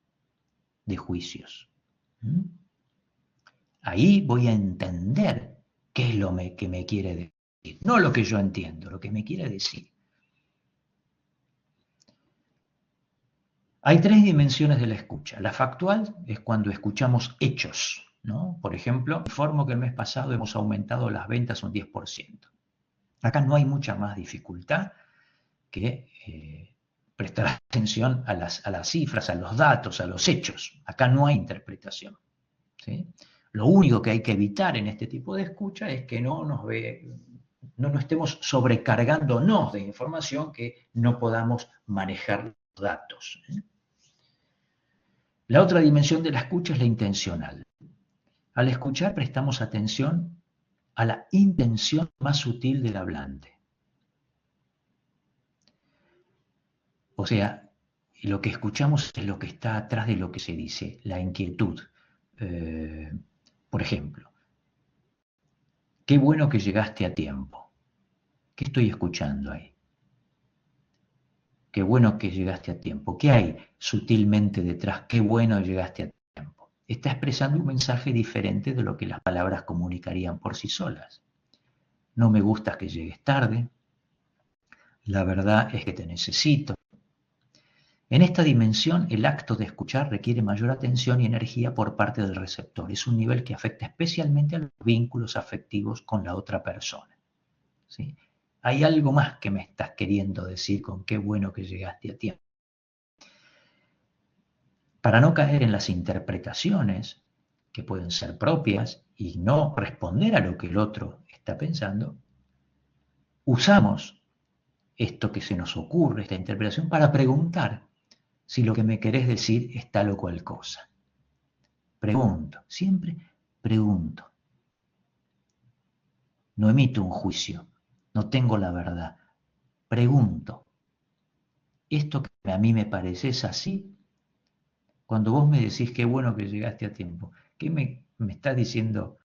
de juicios. Ahí voy a entender qué es lo que me quiere decir. No lo que yo entiendo, lo que me quiere decir. Hay 3 dimensiones de la escucha. La factual es cuando escuchamos hechos, ¿no? Por ejemplo, informo que el mes pasado hemos aumentado las ventas un 10%. Acá no hay mucha más dificultad que prestar atención a las cifras, a los datos, a los hechos. Acá no hay interpretación, ¿sí? Lo único que hay que evitar en este tipo de escucha es que no nos estemos sobrecargándonos de información que no podamos manejar los datos, ¿eh? La otra dimensión de la escucha es la intencional. Al escuchar prestamos atención a la intención más sutil del hablante. O sea, lo que escuchamos es lo que está atrás de lo que se dice, la inquietud. Por ejemplo, qué bueno que llegaste a tiempo. ¿Qué estoy escuchando ahí? Qué bueno que llegaste a tiempo. ¿Qué hay sutilmente detrás? Qué bueno llegaste a tiempo. Está expresando un mensaje diferente de lo que las palabras comunicarían por sí solas. No me gusta que llegues tarde. La verdad es que te necesito. En esta dimensión, el acto de escuchar requiere mayor atención y energía por parte del receptor. Es un nivel que afecta especialmente a los vínculos afectivos con la otra persona, ¿sí? Hay algo más que me estás queriendo decir con qué bueno que llegaste a tiempo. Para no caer en las interpretaciones que pueden ser propias y no responder a lo que el otro está pensando, usamos esto que se nos ocurre, esta interpretación, para preguntar si lo que me querés decir es tal o cual cosa. Pregunto, siempre pregunto. No emito un juicio, no tengo la verdad. Pregunto, ¿esto que a mí me parece es así? Cuando vos me decís qué bueno que llegaste a tiempo, ¿qué me estás diciendo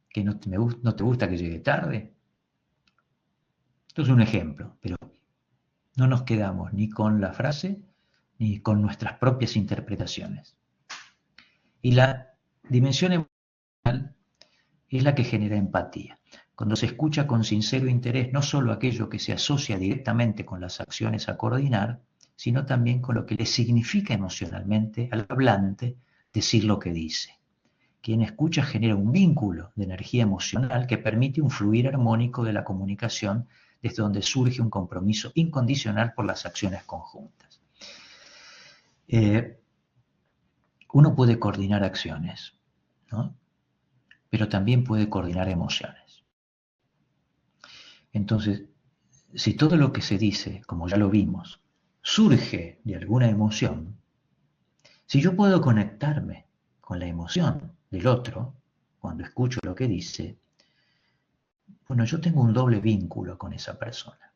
que no te gusta que llegue tarde? Esto es un ejemplo, pero no nos quedamos ni con la frase ni con nuestras propias interpretaciones. Y la dimensión emocional es la que genera empatía. Cuando se escucha con sincero interés no solo aquello que se asocia directamente con las acciones a coordinar, sino también con lo que le significa emocionalmente al hablante decir lo que dice. Quien escucha genera un vínculo de energía emocional que permite un fluir armónico de la comunicación, desde donde surge un compromiso incondicional por las acciones conjuntas. Uno puede coordinar acciones, ¿no? Pero también puede coordinar emociones. Entonces, si todo lo que se dice, como ya lo vimos, surge de alguna emoción, si yo puedo conectarme con la emoción del otro, cuando escucho lo que dice, bueno, yo tengo un doble vínculo con esa persona.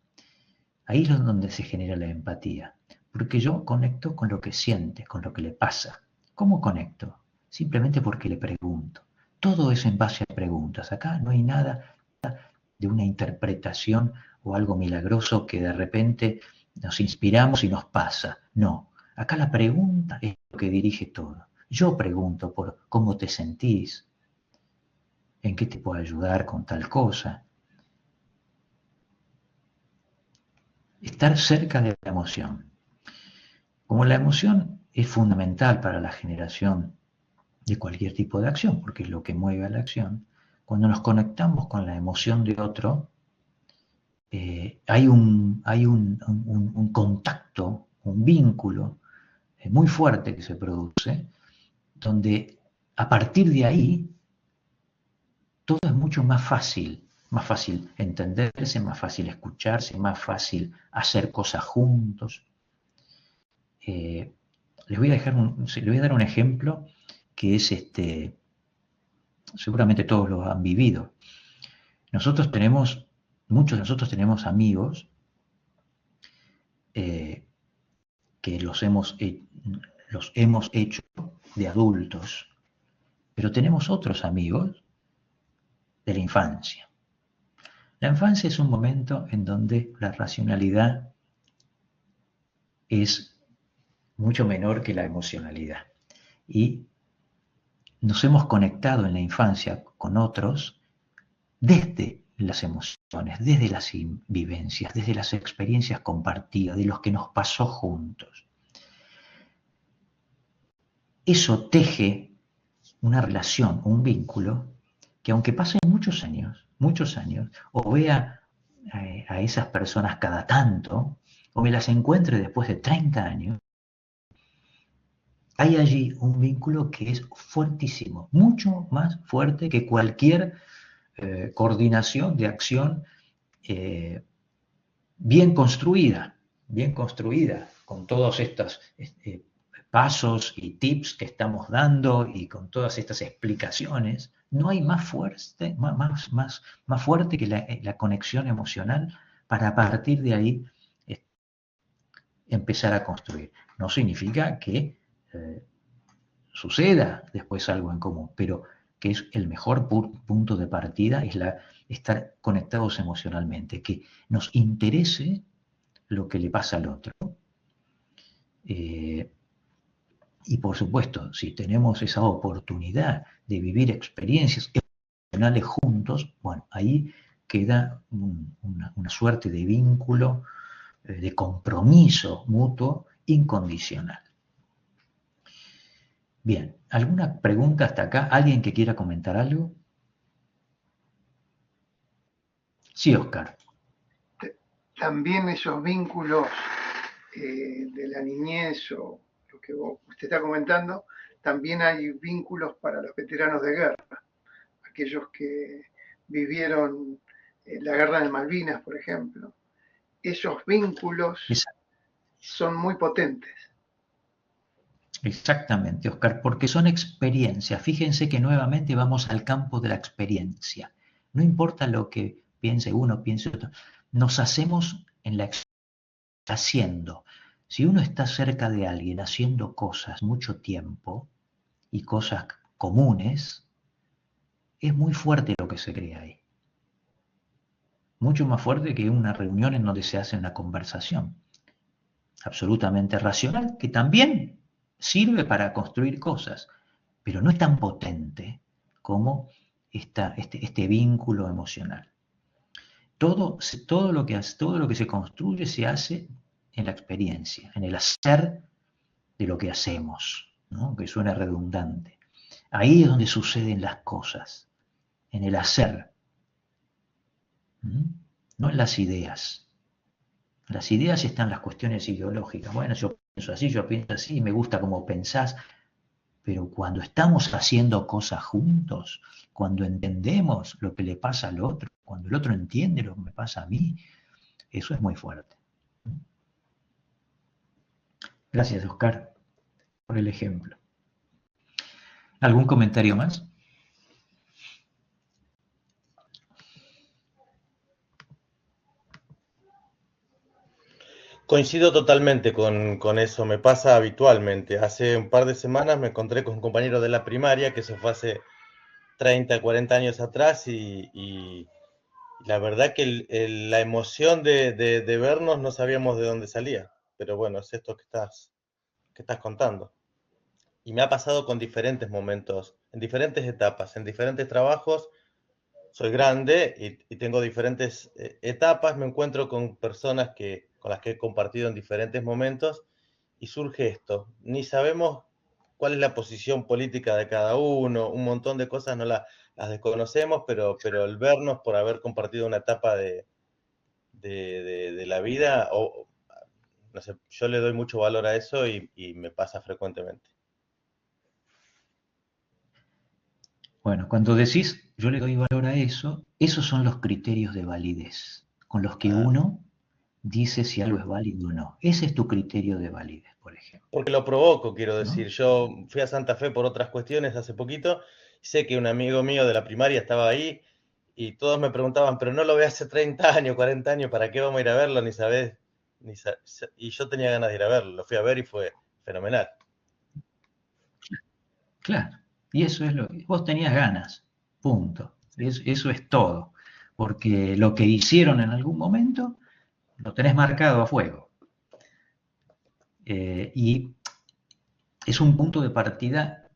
Ahí es donde se genera la empatía, porque yo conecto con lo que siente, con lo que le pasa. ¿Cómo conecto? Simplemente porque le pregunto. Todo es en base a preguntas. Acá no hay nada de una interpretación o algo milagroso que de repente nos inspiramos y nos pasa. No, acá la pregunta es lo que dirige todo. Yo pregunto por cómo te sentís, en qué te puedo ayudar con tal cosa. Estar cerca de la emoción. Como la emoción es fundamental para la generación de cualquier tipo de acción, porque es lo que mueve a la acción, cuando nos conectamos con la emoción de otro, hay un contacto, un vínculo muy fuerte que se produce, donde a partir de ahí todo es mucho más fácil entenderse, más fácil escucharse, más fácil hacer cosas juntos. Les voy a dar un ejemplo que es seguramente todos lo han vivido. Muchos de nosotros tenemos amigos que los hemos hecho de adultos, pero tenemos otros amigos de la infancia. La infancia es un momento en donde la racionalidad es mucho menor que la emocionalidad. Y nos hemos conectado en la infancia con otros desde las emociones, desde las vivencias, desde las experiencias compartidas, de los que nos pasó juntos. eso teje una relación, un vínculo, que aunque pasen muchos años, o vea a esas personas cada tanto, o me las encuentre después de 30 años, hay allí un vínculo que es fuertísimo, mucho más fuerte que cualquier coordinación de acción bien construida, con todos estos pasos y tips que estamos dando y con todas estas explicaciones. No hay más fuerte, más fuerte que la conexión emocional para a partir de ahí empezar a construir. No significa que suceda después algo en común, pero que es el mejor punto de partida, es estar conectados emocionalmente, que nos interese lo que le pasa al otro. Y por supuesto, si tenemos esa oportunidad de vivir experiencias emocionales juntos, bueno, ahí queda una suerte de vínculo, de compromiso mutuo incondicional. Bien, ¿alguna pregunta hasta acá? ¿Alguien que quiera comentar algo? Sí, Oscar. También esos vínculos de la niñez o lo que usted está comentando, también hay vínculos para los veteranos de guerra, aquellos que vivieron la guerra de Malvinas, por ejemplo. Esos vínculos son muy potentes. Exactamente, Oscar, porque son experiencias. Fíjense que nuevamente vamos al campo de la experiencia. No importa lo que piense uno, piense otro. Nos hacemos en la experiencia haciendo. Si uno está cerca de alguien haciendo cosas mucho tiempo y cosas comunes, es muy fuerte lo que se crea ahí. Mucho más fuerte que una reunión en donde se hace una conversación. Absolutamente racional, que también sirve para construir cosas, pero no es tan potente como este vínculo emocional. Todo lo que se construye se hace en la experiencia, en el hacer de lo que hacemos, ¿no? Que suena redundante. Ahí es donde suceden las cosas, en el hacer, no en las ideas. En las ideas están las cuestiones ideológicas. Bueno, yo pienso así, me gusta cómo pensás, pero cuando estamos haciendo cosas juntos, cuando entendemos lo que le pasa al otro, cuando el otro entiende lo que me pasa a mí, eso es muy fuerte. Gracias, Oscar, por el ejemplo. ¿Algún comentario más? Coincido totalmente con eso, me pasa habitualmente. Hace un par de semanas me encontré con un compañero de la primaria, que eso fue hace 30, 40 años atrás, y la verdad que la emoción de vernos no sabíamos de dónde salía. Pero bueno, es esto que estás contando. Y me ha pasado con diferentes momentos, en diferentes etapas, en diferentes trabajos. Soy grande y tengo diferentes etapas, me encuentro con personas con las que he compartido en diferentes momentos y surge esto. Ni sabemos cuál es la posición política de cada uno, un montón de cosas no las desconocemos, pero el vernos por haber compartido una etapa de la vida, no sé, yo le doy mucho valor a eso y me pasa frecuentemente. Bueno, cuando decís yo le doy valor a eso, esos son los criterios de validez, con los que uno dice si algo es válido o no. Ese es tu criterio de validez, por ejemplo. Porque lo provoco, quiero decir. Yo fui a Santa Fe por otras cuestiones hace poquito, sé que un amigo mío de la primaria estaba ahí y todos me preguntaban, pero no lo ve hace 30 años, 40 años, ¿para qué vamos a ir a verlo? Ni sabés. Y yo tenía ganas de ir a verlo, lo fui a ver y fue fenomenal. Claro, y eso es lo que vos tenías ganas, punto. Eso es todo, porque lo que hicieron en algún momento lo tenés marcado a fuego. Y es un punto de partida,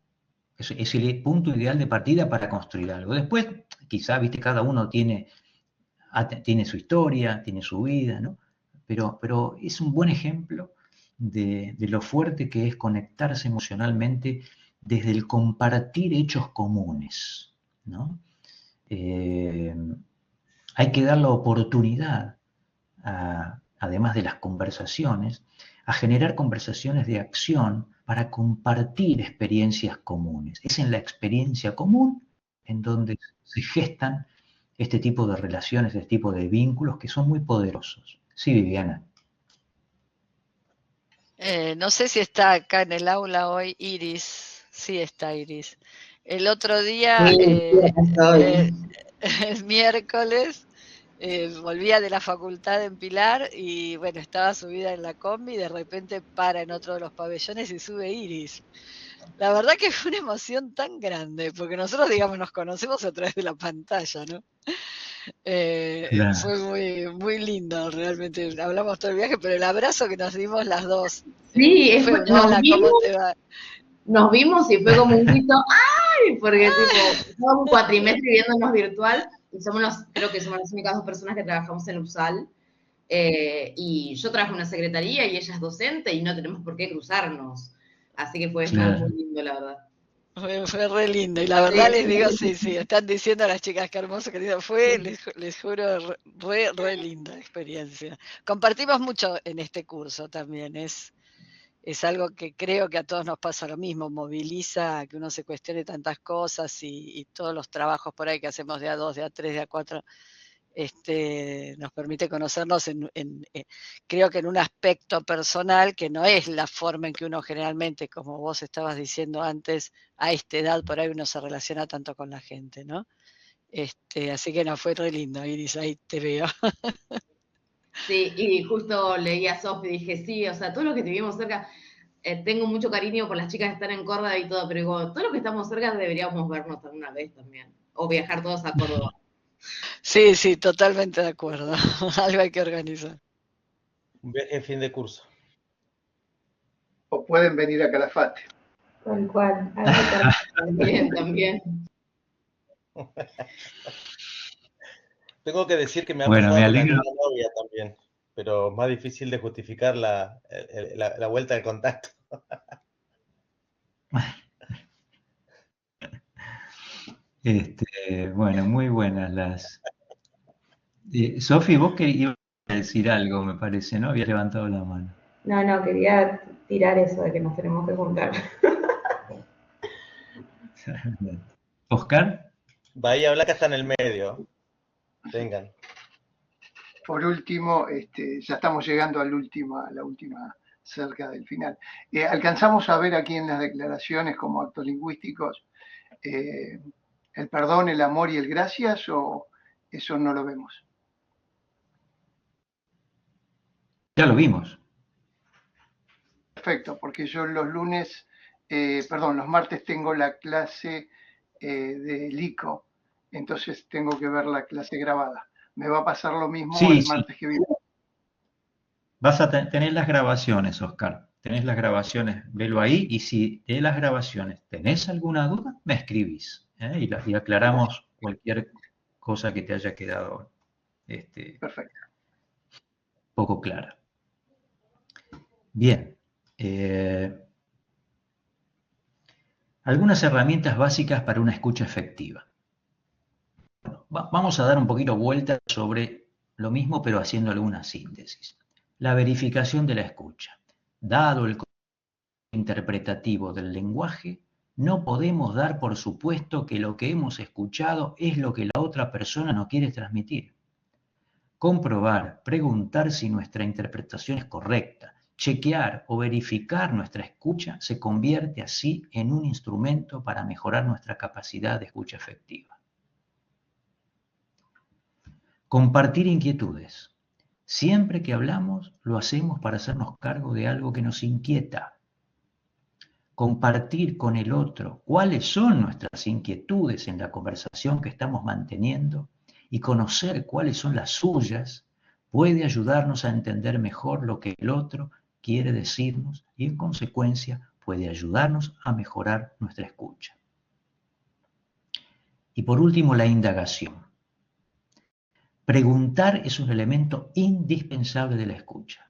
es el punto ideal de partida para construir algo. Después, quizá, viste, cada uno tiene su historia, tiene su vida, ¿no? Pero es un buen ejemplo de lo fuerte que es conectarse emocionalmente desde el compartir hechos comunes, ¿no? Hay que dar la oportunidad, además de las conversaciones, a generar conversaciones de acción para compartir experiencias comunes. Es en la experiencia común en donde se gestan este tipo de relaciones, este tipo de vínculos que son muy poderosos. Sí, Viviana. No sé si está acá en el aula hoy Iris. Sí está Iris. El otro día, el miércoles, volvía de la facultad en Pilar y bueno, estaba subida en la combi y de repente para en otro de los pabellones y sube Iris. La verdad que fue una emoción tan grande, porque nosotros, digamos, nos conocemos a través de la pantalla, ¿no? Claro. Fue muy, muy lindo, realmente. Hablamos todo el viaje, pero el abrazo que nos dimos las dos. Sí, fue un hola, ¿cómo te va? Nos vimos y fue como un grito, ¡ay! Porque tipo, somos un cuatrimestre viéndonos virtual y creo que somos las únicas dos personas que trabajamos en UPSAL. Y yo trabajo en una secretaría y ella es docente y no tenemos por qué cruzarnos. Así que fue muy lindo, la verdad. Fue re lindo, y la verdad les digo, sí, están diciendo a las chicas que hermoso que fue, les juro, re linda experiencia. Compartimos mucho en este curso también, es algo que creo que a todos nos pasa lo mismo, moviliza que uno se cuestione tantas cosas y todos los trabajos por ahí que hacemos de A2, de A3, de A4, nos permite conocernos creo que en un aspecto personal que no es la forma en que uno generalmente, como vos estabas diciendo antes, a esta edad por ahí uno se relaciona tanto con la gente, ¿no? Así que no, fue re lindo, Iris, ahí te veo. Sí, y justo leí a Sofi y dije, sí, o sea, todo lo que vivimos cerca, tengo mucho cariño por las chicas que están en Córdoba y todo, pero digo, todo lo que estamos cerca deberíamos vernos alguna vez también, o viajar todos a Córdoba. Sí, totalmente de acuerdo. Algo hay que organizar. Un viaje en fin de curso. O pueden venir a Calafate. Tal cual. También. Tengo que decir que me ha Bueno, pasado me con la alegro. misma novia también, pero más difícil de justificar la vuelta del contacto. Bueno, muy buenas las... Sofi, vos que ibas a decir algo, me parece, ¿no? Habías levantado la mano. No, quería tirar eso de que nos tenemos que juntar. ¿Oscar? Bahía Blanca está en el medio. Vengan. Por último, ya estamos llegando a la última cerca del final. Alcanzamos a ver aquí en las declaraciones como actos lingüísticos el perdón, el amor y el gracias, o eso no lo vemos. Ya lo vimos. Perfecto, porque yo los los martes tengo la clase de LICO, entonces tengo que ver la clase grabada. Me va a pasar lo mismo el martes que viene. Vas a tener las grabaciones, Oscar. Tenés las grabaciones, velo ahí, y si de las grabaciones tenés alguna duda, me escribís, y aclaramos cualquier cosa que te haya quedado Perfecto. poco clara. Bien. Algunas herramientas básicas para una escucha efectiva. Bueno, vamos a dar un poquito vuelta sobre lo mismo, pero haciendo alguna síntesis. La verificación de la escucha. Dado el concepto interpretativo del lenguaje, no podemos dar por supuesto que lo que hemos escuchado es lo que la otra persona nos quiere transmitir. Comprobar, preguntar si nuestra interpretación es correcta, chequear o verificar nuestra escucha se convierte así en un instrumento para mejorar nuestra capacidad de escucha efectiva. Compartir inquietudes. Siempre que hablamos, lo hacemos para hacernos cargo de algo que nos inquieta. Compartir con el otro cuáles son nuestras inquietudes en la conversación que estamos manteniendo y conocer cuáles son las suyas puede ayudarnos a entender mejor lo que el otro quiere decirnos y en consecuencia puede ayudarnos a mejorar nuestra escucha. Y por último, la indagación. Preguntar es un elemento indispensable de la escucha.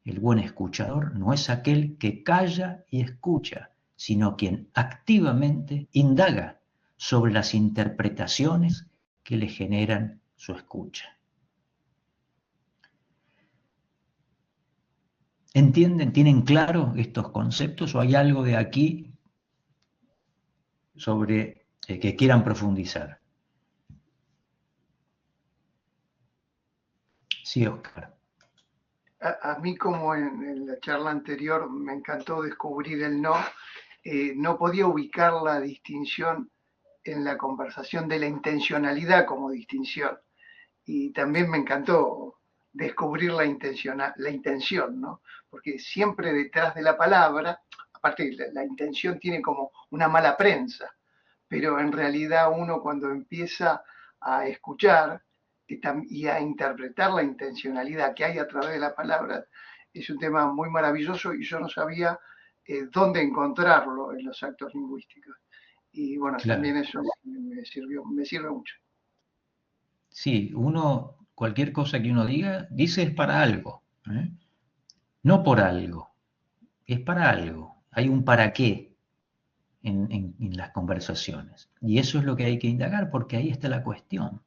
El buen escuchador no es aquel que calla y escucha, sino quien activamente indaga sobre las interpretaciones que le generan su escucha. ¿Entienden? ¿Tienen claro estos conceptos o hay algo de aquí sobre que quieran profundizar? Sí, Oscar. A mí, como en la charla anterior, me encantó descubrir el no. No podía ubicar la distinción en la conversación de la intencionalidad como distinción. Y también me encantó descubrir la intención, ¿no? Porque siempre detrás de la palabra, aparte la intención tiene como una mala prensa, pero en realidad uno cuando empieza a escuchar y a interpretar la intencionalidad que hay a través de la palabra, es un tema muy maravilloso y yo no sabía dónde encontrarlo en los actos lingüísticos. Y bueno, Claro. también eso me sirve mucho. Sí, cualquier cosa que uno diga, dice es para algo, ¿eh? No por algo, es para algo. Hay un para qué en las conversaciones. Y eso es lo que hay que indagar, porque ahí está la cuestión.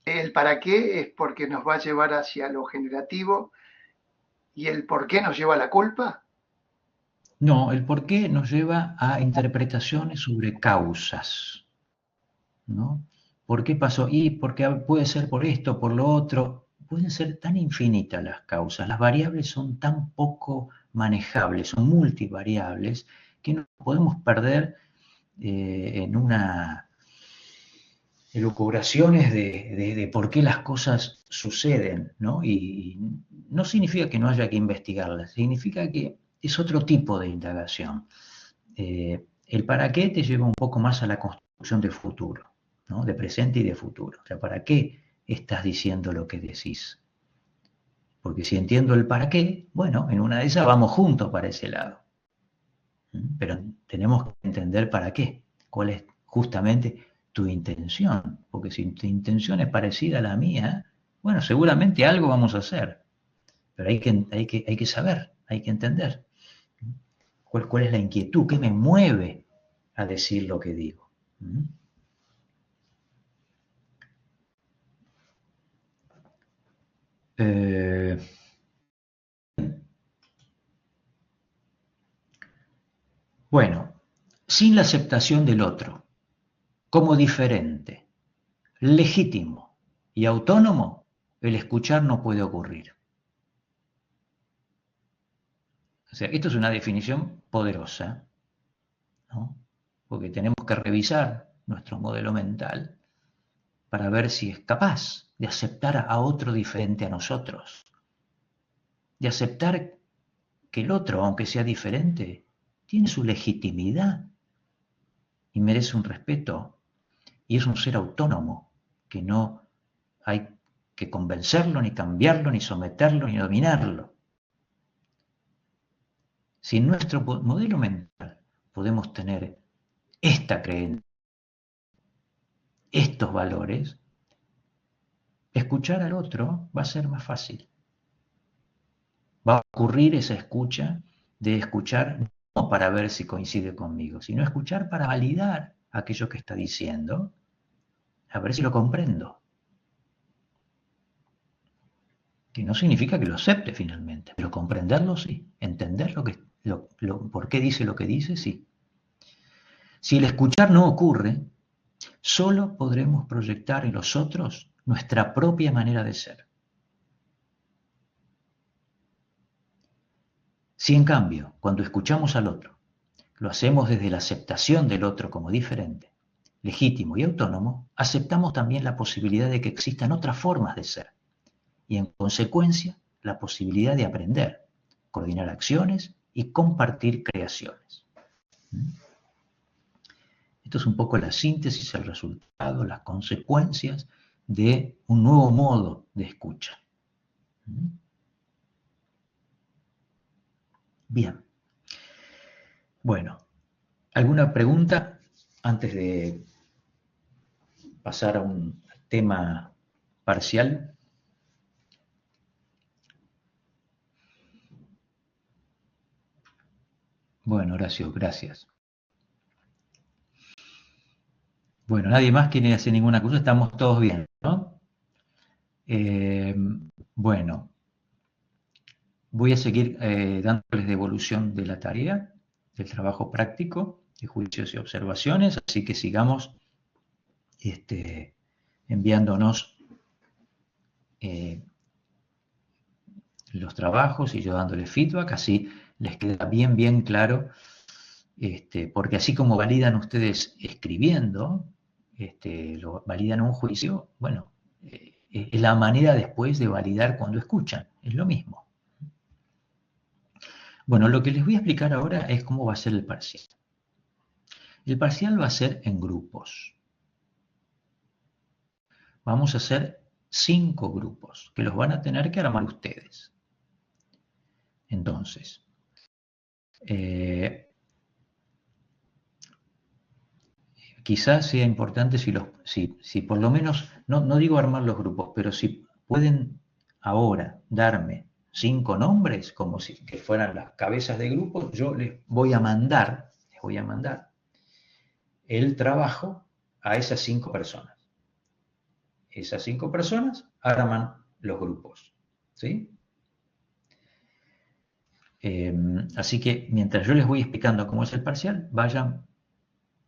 El para qué es porque nos va a llevar hacia lo generativo y el por qué nos lleva a la culpa. No, el por qué nos lleva a interpretaciones sobre causas, ¿no? ¿Por qué pasó? Y porque puede ser por esto, por lo otro. Pueden ser tan infinitas las causas, las variables son tan poco manejables, son multivariables, que nos podemos perder en una elucubraciones de por qué las cosas suceden, ¿no? Y no significa que no haya que investigarlas, significa que es otro tipo de indagación. El para qué te lleva un poco más a la construcción de futuro, ¿no? De presente y de futuro. O sea, ¿para qué estás diciendo lo que decís? Porque si entiendo el para qué, bueno, en una de esas vamos juntos para ese lado. Pero tenemos que entender para qué, cuál es justamente tu intención, porque si tu intención es parecida a la mía, bueno, seguramente algo vamos a hacer, pero hay que saber, hay que entender cuál es la inquietud, qué me mueve a decir lo que digo. Bueno, sin la aceptación del otro como diferente, legítimo y autónomo, el escuchar no puede ocurrir. O sea, esto es una definición poderosa, ¿no? Porque tenemos que revisar nuestro modelo mental para ver si es capaz de aceptar a otro diferente a nosotros, de aceptar que el otro, aunque sea diferente, tiene su legitimidad y merece un respeto y es un ser autónomo, que no hay que convencerlo, ni cambiarlo, ni someterlo, ni dominarlo. Si en nuestro modelo mental podemos tener esta creencia, estos valores, escuchar al otro va a ser más fácil. Va a ocurrir esa escucha de escuchar no para ver si coincide conmigo, sino escuchar para validar aquello que está diciendo, a ver si lo comprendo. Que no significa que lo acepte finalmente, pero comprenderlo sí, entender por qué dice lo que dice, sí. Si el escuchar no ocurre, solo podremos proyectar en los otros nuestra propia manera de ser. Si en cambio, cuando escuchamos al otro, lo hacemos desde la aceptación del otro como diferente, legítimo y autónomo, aceptamos también la posibilidad de que existan otras formas de ser y, en consecuencia, la posibilidad de aprender, coordinar acciones y compartir creaciones. Esto es un poco la síntesis, el resultado, las consecuencias de un nuevo modo de escucha. Bien. Bueno, ¿alguna pregunta antes de pasar a un tema parcial? Bueno, Horacio, gracias. Bueno, nadie más quiere hacer ninguna cosa, estamos todos bien, ¿no? Bueno, voy a seguir dándoles devolución de la tarea, del trabajo práctico, de juicios y observaciones, así que sigamos enviándonos los trabajos y yo dándoles feedback, así les queda bien claro, porque así como validan ustedes escribiendo, lo validan un juicio, bueno, es la manera después de validar cuando escuchan, es lo mismo. Bueno, lo que les voy a explicar ahora es cómo va a ser el parcial. El parcial va a ser en grupos. Vamos a hacer 5 grupos, que los van a tener que armar ustedes. Entonces, quizás sea importante si por lo menos, no digo armar los grupos, pero si pueden ahora darme 5 nombres, como si que fueran las cabezas de grupos, yo les voy a mandar el trabajo a esas 5 personas. Esas 5 personas arman los grupos, ¿sí? Así que mientras yo les voy explicando cómo es el parcial, vayan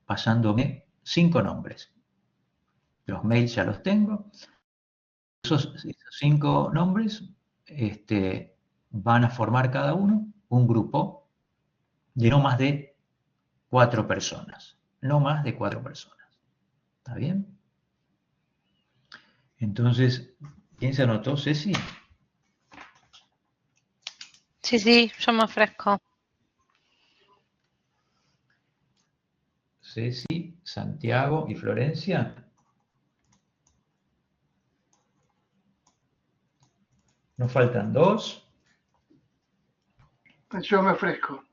pasándome 5 nombres. Los mails ya los tengo. Esos 5 nombres van a formar cada uno un grupo de no más de 4 personas. No más de 4 personas. ¿Está bien? Entonces, ¿quién se anotó? ¿Ceci? Sí, yo me ofrezco. Ceci, Santiago y Florencia. Nos faltan 2. Yo me ofrezco.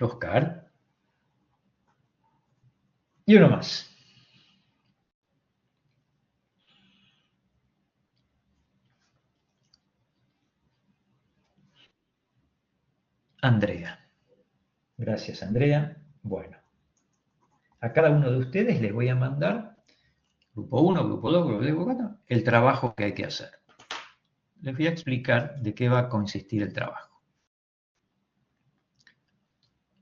Oscar. Y uno más. Andrea. Gracias, Andrea. Bueno, a cada uno de ustedes les voy a mandar, grupo 1, grupo 2, grupo 4, el trabajo que hay que hacer. Les voy a explicar de qué va a consistir el trabajo.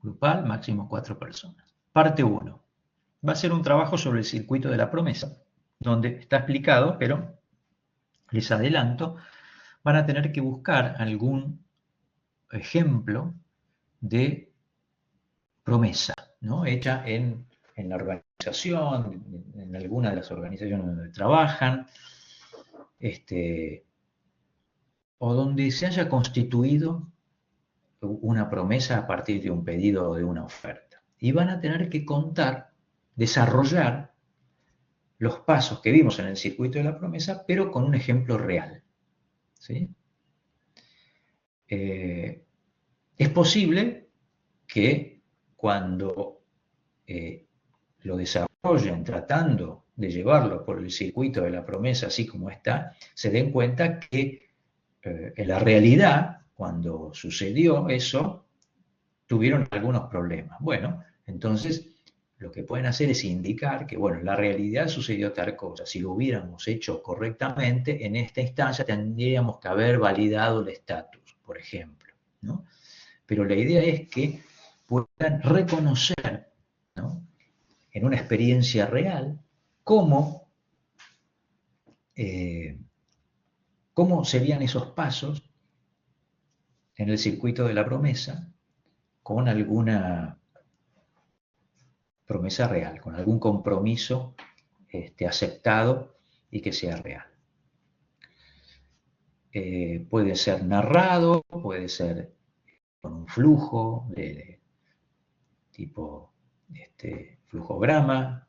Grupal, máximo 4 personas. Parte 1. Va a ser un trabajo sobre el circuito de la promesa, donde está explicado, pero les adelanto, van a tener que buscar algún ejemplo de promesa, ¿no? Hecha en la organización, en alguna de las organizaciones donde trabajan, o donde se haya constituido una promesa a partir de un pedido o de una oferta. Y van a tener que contar, desarrollar los pasos que vimos en el circuito de la promesa, pero con un ejemplo real, ¿sí? Es posible que cuando lo desarrollen tratando de llevarlo por el circuito de la promesa así como está, se den cuenta que en la realidad, cuando sucedió eso, tuvieron algunos problemas. Bueno, entonces lo que pueden hacer es indicar que, bueno, en la realidad sucedió tal cosa. Si lo hubiéramos hecho correctamente, en esta instancia tendríamos que haber validado el estatus, por ejemplo, ¿no? Pero la idea es que puedan reconocer, ¿no?, en una experiencia real cómo serían esos pasos en el circuito de la promesa con alguna promesa real, con algún compromiso aceptado y que sea real. Puede ser narrado, puede ser con un flujo de tipo flujograma,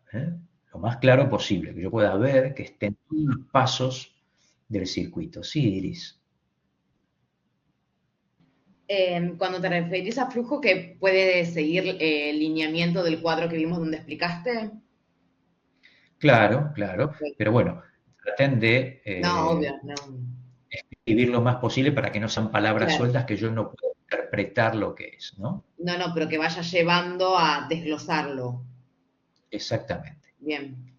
lo más claro posible, que yo pueda ver que estén los pasos del circuito. Sí, Iris. Cuando te referís a flujo, que puede seguir el lineamiento del cuadro que vimos donde explicaste. Claro, claro, pero bueno, traten de No, obvio, no. escribir lo más posible para que no sean palabras Claro. sueltas que yo no puedo interpretar lo que es, ¿no? No, pero que vaya llevando a desglosarlo. Exactamente. Bien.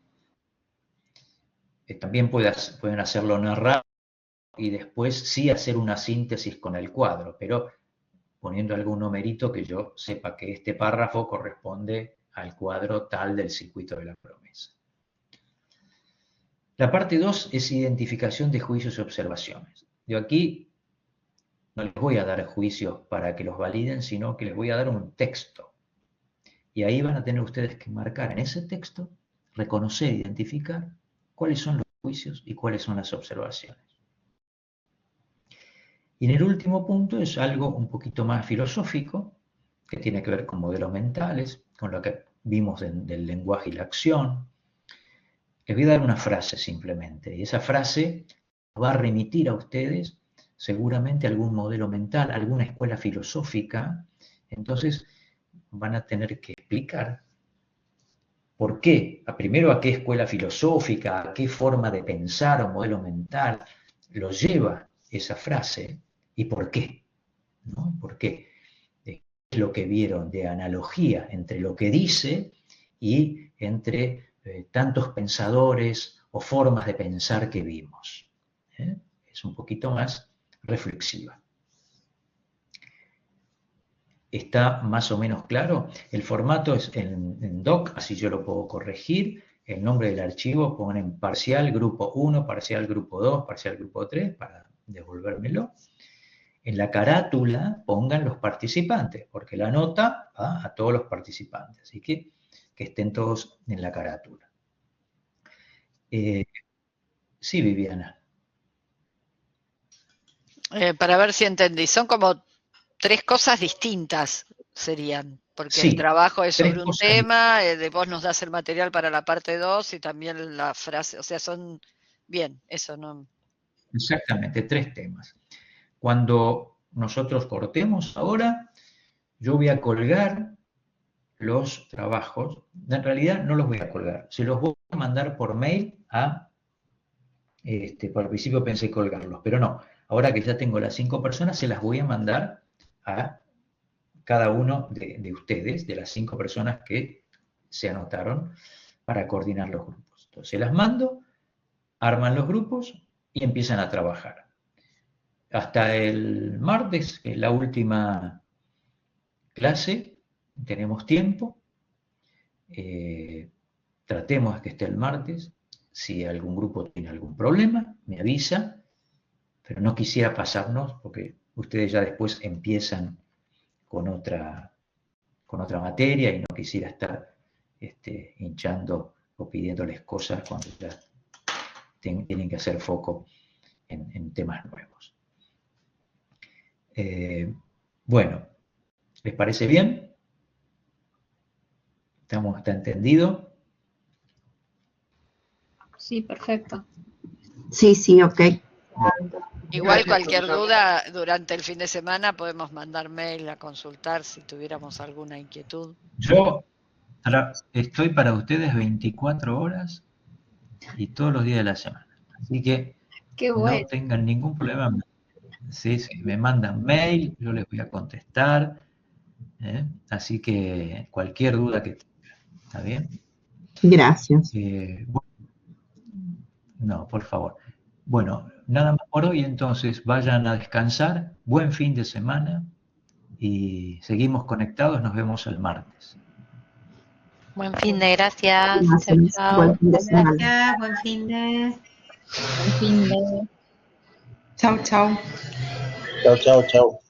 También pueden hacerlo narrado y después sí hacer una síntesis con el cuadro, pero poniendo algún numerito que yo sepa que este párrafo corresponde al cuadro tal del circuito de la promesa. La parte 2 es identificación de juicios y observaciones. Yo aquí no les voy a dar juicios para que los validen, sino que les voy a dar un texto. Y ahí van a tener ustedes que marcar en ese texto, reconocer, identificar cuáles son los juicios y cuáles son las observaciones. Y en el último punto es algo un poquito más filosófico, que tiene que ver con modelos mentales, con lo que vimos del lenguaje y la acción. Les voy a dar una frase simplemente, y esa frase va a remitir a ustedes seguramente a algún modelo mental, alguna escuela filosófica. Entonces van a tener que explicar por qué, primero a qué escuela filosófica, a qué forma de pensar o modelo mental lo lleva esa frase y por qué, ¿no? ¿Por qué? Es lo que vieron de analogía entre lo que dice y entre tantos pensadores o formas de pensar que vimos. Es un poquito más reflexiva. ¿Está más o menos claro? El formato es en doc, así yo lo puedo corregir. El nombre del archivo ponen parcial grupo 1, parcial grupo 2, parcial grupo 3 para devolvérmelo. En la carátula pongan los participantes, porque la nota va a todos los participantes, así que estén todos en la carátula. Sí, Viviana. Para ver si entendí, son como 3 cosas distintas serían, porque Sí, el trabajo es sobre un cosas tema, vos nos das el material para la parte 2 y también la frase, o sea, son, bien, eso no. Exactamente, 3 temas. Cuando nosotros cortemos ahora, yo voy a colgar los trabajos. En realidad no los voy a colgar, se los voy a mandar por mail a, por el principio pensé colgarlos, pero no. Ahora que ya tengo las 5 personas, se las voy a mandar a cada uno de ustedes, de las 5 personas que se anotaron para coordinar los grupos. Entonces se las mando, arman los grupos y empiezan a trabajar. Hasta el martes, que es la última clase, tenemos tiempo. Tratemos de que esté el martes. Si algún grupo tiene algún problema, me avisa, pero no quisiera pasarnos porque ustedes ya después empiezan con otra materia y no quisiera estar hinchando o pidiéndoles cosas cuando ya tienen que hacer foco en temas nuevos. Bueno, ¿les parece bien? ¿Está entendido? Sí, perfecto. Sí, ok. Igual Gracias, cualquier profesor. duda durante el fin de semana podemos mandar mail a consultar si tuviéramos alguna inquietud. Yo estoy para ustedes 24 horas y todos los días de la semana. Así que Qué no bueno. tengan ningún problema. Sí, me mandan mail, yo les voy a contestar. Así que cualquier duda que tengan, ¿está bien? Gracias. No, por favor. Bueno, nada más por hoy, entonces vayan a descansar, buen fin de semana y seguimos conectados, nos vemos el martes. Buen fin de gracias. Chao, Gracias. chao. Buen fin de semana. Gracias, buen fin de. Buen fin de. Chau, chau. Chao, chao, chao.